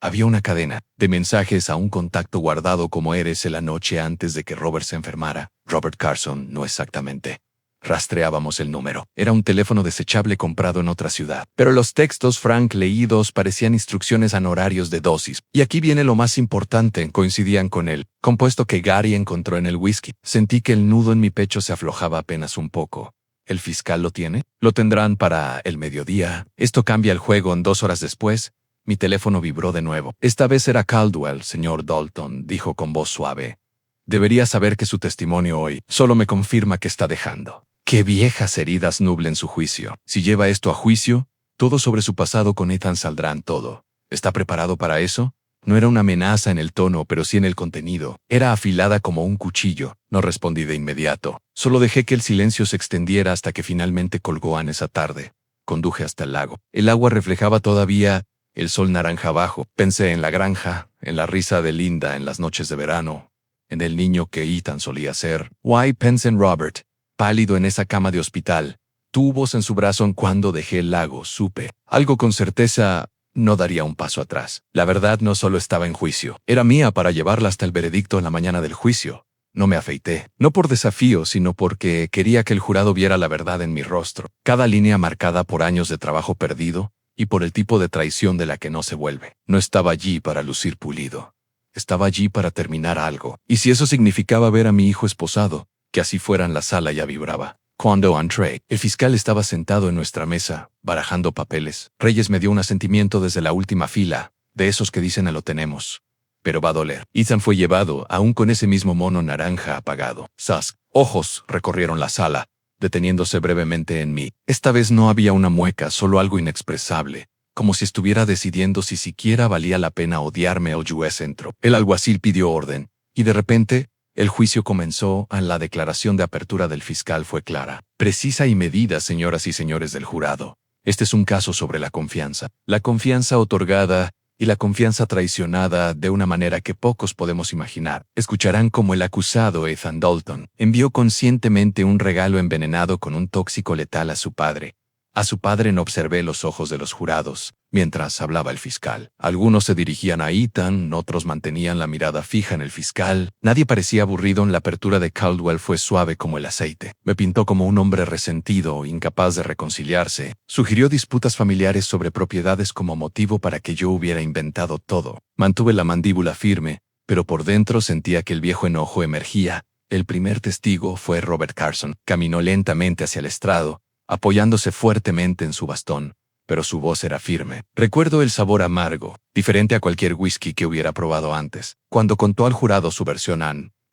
Había una cadena de mensajes a un contacto guardado como eres la noche antes de que Robert se enfermara. Robert Carson, no exactamente. Rastreábamos el número. Era un teléfono desechable comprado en otra ciudad. Pero los textos Frank leídos parecían instrucciones en horarios de dosis. Y aquí viene lo más importante, coincidían con el compuesto que Gary encontró en el whisky. Sentí que el nudo en mi pecho se aflojaba apenas un poco. ¿El fiscal lo tiene? Lo tendrán para el mediodía. Esto cambia el juego. 2 horas después, mi teléfono vibró de nuevo. Esta vez era Caldwell. Señor Dalton, dijo con voz suave. Debería saber que su testimonio hoy solo me confirma que está dejando. Qué viejas heridas nublen su juicio. Si lleva esto a juicio, todo sobre su pasado con Ethan saldrán todo. ¿Está preparado para eso? No era una amenaza en el tono, pero sí en el contenido. Era afilada como un cuchillo. No respondí de inmediato. Solo dejé que el silencio se extendiera hasta que finalmente colgó esa tarde. Conduje hasta el lago. El agua reflejaba todavía el sol naranja abajo. Pensé en la granja, en la risa de Linda en las noches de verano, en el niño que Ethan solía ser. Pensé en Robert, pálido en esa cama de hospital. Tu voz en su brazo. Cuando dejé el lago, supe algo con certeza. No daría un paso atrás. La verdad no solo estaba en juicio. Era mía para llevarla hasta el veredicto en la mañana del juicio. No me afeité. No por desafío, sino porque quería que el jurado viera la verdad en mi rostro. Cada línea marcada por años de trabajo perdido y por el tipo de traición de la que no se vuelve. No estaba allí para lucir pulido. Estaba allí para terminar algo. Y si eso significaba ver a mi hijo esposado, que así fuera. En la sala ya vibraba. Cuando entré, el fiscal estaba sentado en nuestra mesa, barajando papeles. Reyes me dio un asentimiento desde la última fila, de esos que dicen lo tenemos. Pero va a doler. Ethan fue llevado, aún con ese mismo mono naranja apagado. Sus ojos recorrieron la sala, deteniéndose brevemente en mí. Esta vez no había una mueca, solo algo inexpresable, como si estuviera decidiendo si siquiera valía la pena odiarme. El juez entró. El alguacil pidió orden, y de repente, el juicio comenzó. La declaración de apertura del fiscal fue clara, precisa y medida. Señoras y señores del jurado, este es un caso sobre la confianza otorgada y la confianza traicionada de una manera que pocos podemos imaginar. Escucharán cómo el acusado Ethan Dalton envió conscientemente un regalo envenenado con un tóxico letal a su padre. A su padre. No observé los ojos de los jurados mientras hablaba el fiscal. Algunos se dirigían a Ethan, otros mantenían la mirada fija en el fiscal. Nadie parecía aburrido. La apertura de Caldwell fue suave como el aceite. Me pintó como un hombre resentido, incapaz de reconciliarse. Sugirió disputas familiares sobre propiedades como motivo para que yo hubiera inventado todo. Mantuve la mandíbula firme, pero por dentro sentía que el viejo enojo emergía. El primer testigo fue Robert Carson. Caminó lentamente hacia el estrado, apoyándose fuertemente en su bastón, pero su voz era firme. Recuerdo el sabor amargo, diferente a cualquier whisky que hubiera probado antes. Cuando contó al jurado su versión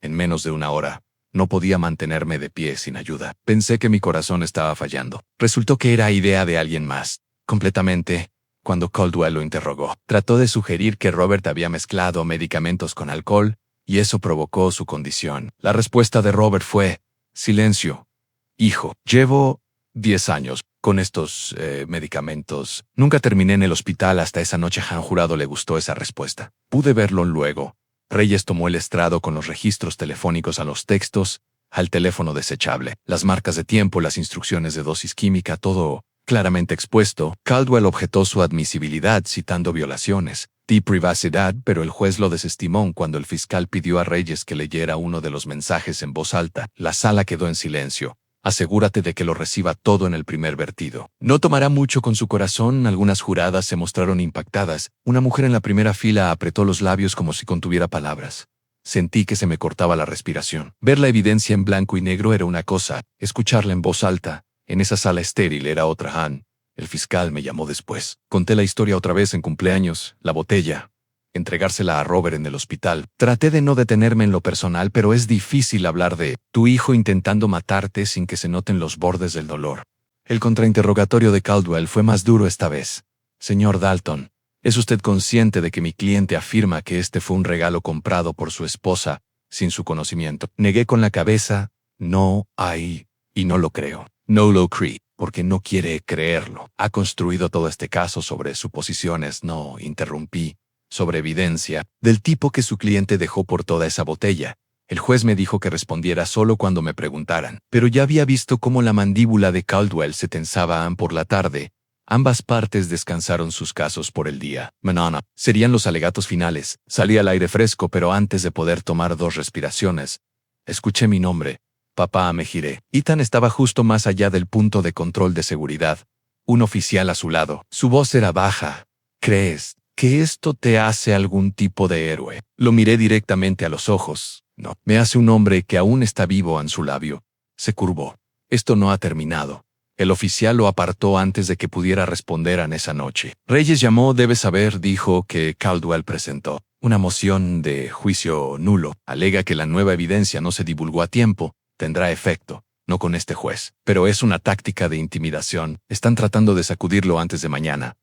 en menos de 1 hora, no podía mantenerme de pie sin ayuda. Pensé que mi corazón estaba fallando. Resultó que era idea de alguien más, completamente. Cuando Caldwell lo interrogó, trató de sugerir que Robert había mezclado medicamentos con alcohol, y eso provocó su condición. La respuesta de Robert fue: Silencio. Hijo, llevo 10 años con estos medicamentos. Nunca terminé en el hospital hasta esa noche. Han Jurado le gustó esa respuesta. Pude verlo luego. Reyes tomó el estrado con los registros telefónicos a los textos, al teléfono desechable, las marcas de tiempo, las instrucciones de dosis química, todo claramente expuesto. Caldwell objetó su admisibilidad citando violaciones y privacidad, pero el juez lo desestimó cuando el fiscal pidió a Reyes que leyera uno de los mensajes en voz alta. La sala quedó en silencio. Asegúrate de que lo reciba todo en el primer vertido. No tomará mucho con su corazón. Algunas juradas se mostraron impactadas. Una mujer en la primera fila apretó los labios como si contuviera palabras. Sentí que se me cortaba la respiración. Ver la evidencia en blanco y negro era una cosa, escucharla en voz alta, en esa sala estéril, era otra. Han. El fiscal me llamó después. Conté la historia otra vez en cumpleaños, la botella. Entregársela a Robert en el hospital. Traté de no detenerme en lo personal, pero es difícil hablar de tu hijo intentando matarte sin que se noten los bordes del dolor. El contrainterrogatorio de Caldwell fue más duro esta vez. Señor Dalton, ¿es usted consciente de que mi cliente afirma que este fue un regalo comprado por su esposa sin su conocimiento? Negué con la cabeza. No hay, y no lo creo. No lo creí, porque no quiere creerlo. Ha construido todo este caso sobre suposiciones. No, interrumpí. Sobre evidencia, del tipo que su cliente dejó por toda esa botella. El juez me dijo que respondiera solo cuando me preguntaran, pero ya había visto cómo la mandíbula de Caldwell se tensaba por la tarde. Ambas partes descansaron sus casos por el día. Mañana serían los alegatos finales. Salí al aire fresco, pero antes de poder tomar 2 respiraciones, escuché mi nombre. Papá, me giré. Ethan estaba justo más allá del punto de control de seguridad. Un oficial a su lado. Su voz era baja. ¿Crees que esto te hace algún tipo de héroe? Lo miré directamente a los ojos. No, me hace un hombre que aún está vivo en su labio. Se curvó. Esto no ha terminado. El oficial lo apartó antes de que pudiera responder en esa noche. Reyes llamó. Debes saber, dijo, que Caldwell presentó una moción de juicio nulo. Alega que la nueva evidencia no se divulgó a tiempo. Tendrá efecto. No con este juez. Pero es una táctica de intimidación. Están tratando de sacudirlo antes de mañana.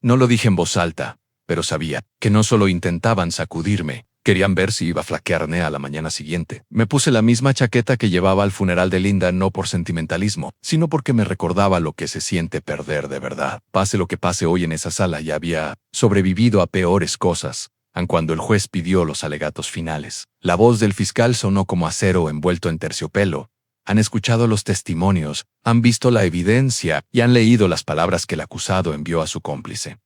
No lo dije en voz alta, pero sabía que no solo intentaban sacudirme, querían ver si iba a flaquearme a la mañana siguiente. Me puse la misma chaqueta que llevaba al funeral de Linda, no por sentimentalismo, sino porque me recordaba lo que se siente perder de verdad. Pase lo que pase hoy en esa sala, ya había sobrevivido a peores cosas. Aun cuando el juez pidió los alegatos finales, la voz del fiscal sonó como acero envuelto en terciopelo. Han escuchado los testimonios, han visto la evidencia y han leído las palabras que el acusado envió a su cómplice.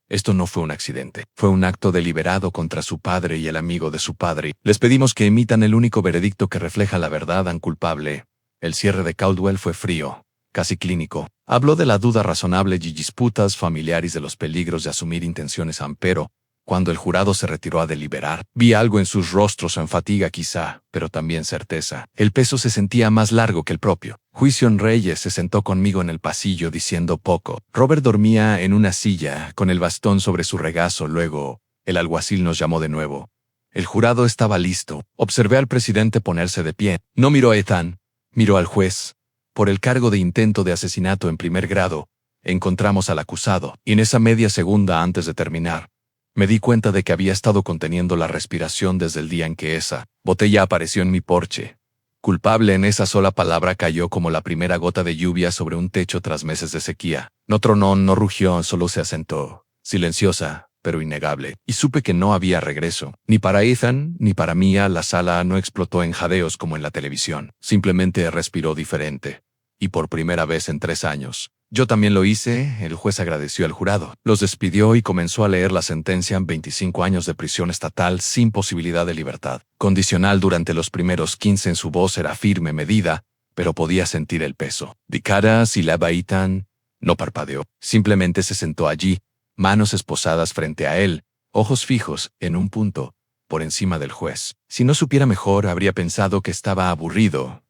Esto no fue un accidente, fue un acto deliberado contra su padre y el amigo de su padre. Les pedimos que emitan el único veredicto que refleja la verdad an culpable. El cierre de Caldwell fue frío, casi clínico. Habló de la duda razonable y disputas familiares, de los peligros de asumir intenciones pero cuando el jurado se retiró a deliberar, vi algo en sus rostros, en fatiga quizá, pero también certeza. El peso se sentía más largo que el propio juicio. En Reyes se sentó conmigo en el pasillo diciendo poco. Robert dormía en una silla, con el bastón sobre su regazo. Luego, el alguacil nos llamó de nuevo. El jurado estaba listo. Observé al presidente ponerse de pie. No miró a Ethan, miró al juez. Por el cargo de intento de asesinato en primer grado, encontramos al acusado, y en esa media segunda antes de terminar, me di cuenta de que había estado conteniendo la respiración desde el día en que esa botella apareció en mi porche. Culpable. En esa sola palabra cayó como la primera gota de lluvia sobre un techo tras meses de sequía. No tronó, no rugió, solo se asentó, silenciosa, pero innegable. Y supe que no había regreso. Ni para Ethan, ni para mí. La sala no explotó en jadeos como en la televisión. Simplemente respiró diferente. Y por primera vez en 3 años. Yo también lo hice. El juez agradeció al jurado. Los despidió y comenzó a leer la sentencia: en 25 años de prisión estatal sin posibilidad de libertad condicional. Durante los primeros 15 en su voz era firme, medida, pero podía sentir el peso. De cara, silaba Ethan. No parpadeó. Simplemente se sentó allí, manos esposadas frente a él, ojos fijos, en un punto, por encima del juez. Si no supiera mejor, habría pensado que estaba aburrido.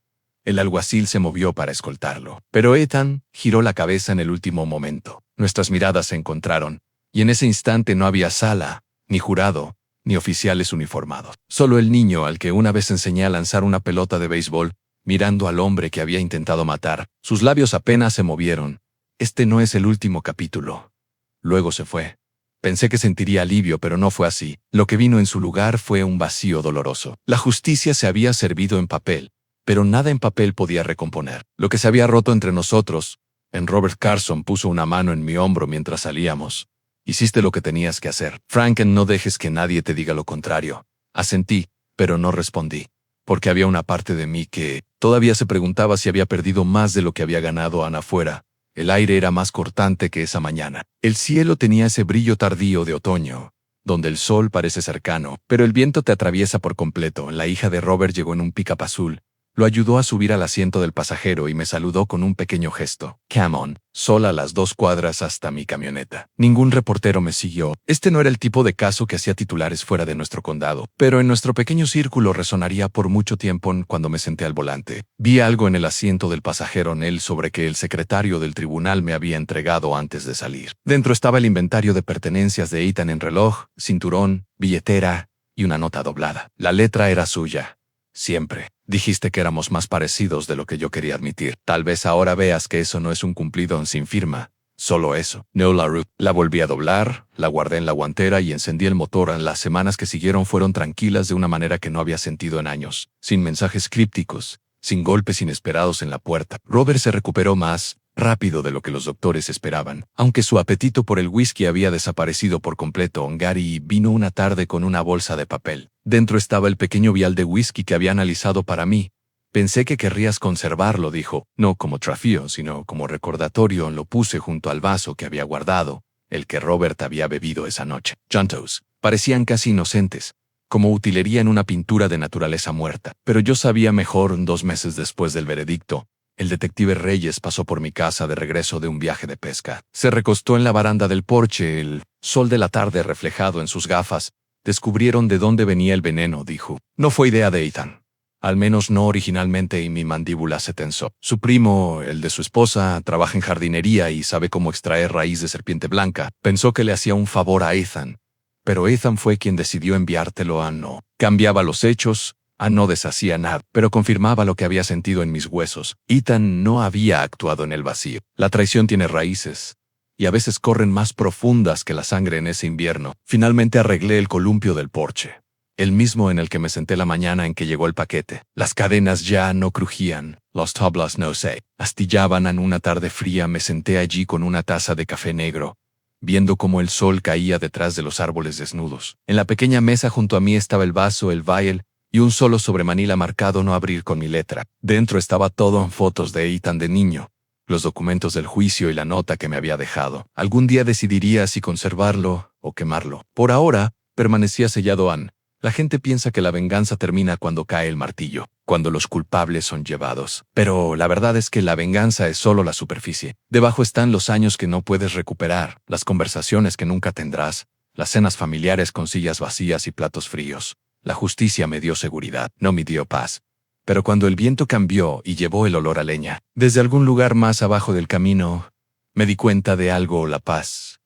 El alguacil se movió para escoltarlo, pero Ethan giró la cabeza en el último momento. Nuestras miradas se encontraron, y en ese instante no había sala, ni jurado, ni oficiales uniformados. Solo el niño al que una vez enseñé a lanzar una pelota de béisbol, mirando al hombre que había intentado matar. Sus labios apenas se movieron. Este no es el último capítulo. Luego se fue. Pensé que sentiría alivio, pero no fue así. Lo que vino en su lugar fue un vacío doloroso. La justicia se había servido en papel. pero nada en papel podía recomponer lo que se había roto entre nosotros. Robert Carson puso una mano en mi hombro mientras salíamos. Hiciste lo que tenías que hacer. Franken, no dejes que nadie te diga lo contrario. Asentí, pero no respondí, porque había una parte de mí que todavía se preguntaba si había perdido más de lo que había ganado afuera. El aire era más cortante que esa mañana. El cielo tenía ese brillo tardío de otoño, donde el sol parece cercano, pero el viento te atraviesa por completo. La hija de Robert llegó en un pick-up azul. Lo ayudó a subir al asiento del pasajero y me saludó con un pequeño gesto. Come on, sola a las 2 cuadras hasta mi camioneta. Ningún reportero me siguió. Este no era el tipo de caso que hacía titulares fuera de nuestro condado, pero en nuestro pequeño círculo resonaría por mucho tiempo. Cuando me senté al volante, vi algo en el asiento del pasajero Nell sobre que el secretario del tribunal me había entregado antes de salir. Dentro estaba el inventario de pertenencias de Ethan en reloj, cinturón, billetera y una nota doblada. La letra era suya. Siempre. Dijiste que éramos más parecidos de lo que yo quería admitir. Tal vez ahora veas que eso no es un cumplido sin firma. Solo eso. No la Ruth. La volví a doblar, la guardé en la guantera y encendí el motor. Las semanas que siguieron fueron tranquilas de una manera que no había sentido en años. Sin mensajes crípticos, sin golpes inesperados en la puerta. Robert se recuperó más rápido de lo que los doctores esperaban. Aunque su apetito por el whisky había desaparecido por completo, Gary vino una tarde con una bolsa de papel. Dentro estaba el pequeño vial de whisky que había analizado para mí. Pensé que querrías conservarlo, dijo. No como trofeo, sino como recordatorio. Lo puse junto al vaso que había guardado, el que Robert había bebido esa noche. Juntos parecían casi inocentes, como utilería en una pintura de naturaleza muerta. Pero yo sabía mejor. 2 meses después del veredicto, el detective Reyes pasó por mi casa de regreso de un viaje de pesca. Se recostó en la baranda del porche, el sol de la tarde reflejado en sus gafas. Descubrieron de dónde venía el veneno, dijo. No fue idea de Ethan. Al menos no originalmente, y mi mandíbula se tensó. Su primo, el de su esposa, trabaja en jardinería y sabe cómo extraer raíz de serpiente blanca. Pensó que le hacía un favor a Ethan. Pero Ethan fue quien decidió enviártelo. No cambiaba los hechos, no deshacía nada, pero confirmaba lo que había sentido en mis huesos. Ethan no había actuado en el vacío. La traición tiene raíces, y a veces corren más profundas que la sangre en ese invierno. Finalmente arreglé el columpio del porche, el mismo en el que me senté la mañana en que llegó el paquete. Las cadenas ya no crujían, los tablas no se astillaban. En una tarde fría me senté allí con una taza de café negro, viendo cómo el sol caía detrás de los árboles desnudos. En la pequeña mesa junto a mí estaba el vaso, el vial y un solo sobre manila marcado no abrir con mi letra. Dentro estaba todo en fotos de Ethan de niño, los documentos del juicio y la nota que me había dejado. Algún día decidiría si conservarlo o quemarlo. Por ahora, permanecía sellado. La gente piensa que la venganza termina cuando cae el martillo, cuando los culpables son llevados. Pero la verdad es que la venganza es solo la superficie. Debajo están los años que no puedes recuperar, las conversaciones que nunca tendrás, las cenas familiares con sillas vacías y platos fríos. La justicia me dio seguridad, no me dio paz. Pero cuando el viento cambió y llevó el olor a leña, desde algún lugar más abajo del camino, me di cuenta de algo. La paz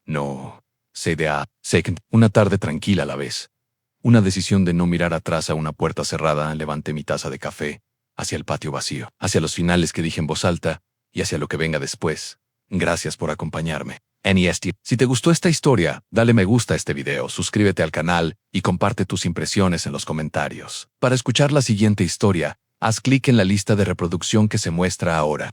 no se da. Una tarde tranquila a la vez. Una decisión de no mirar atrás a una puerta cerrada. Levanté mi taza de café hacia el patio vacío, hacia los finales que dije en voz alta y hacia lo que venga después. Gracias por acompañarme. NEST. Si te gustó esta historia, dale me gusta a este video, suscríbete al canal y comparte tus impresiones en los comentarios. Para escuchar la siguiente historia, haz clic en la lista de reproducción que se muestra ahora.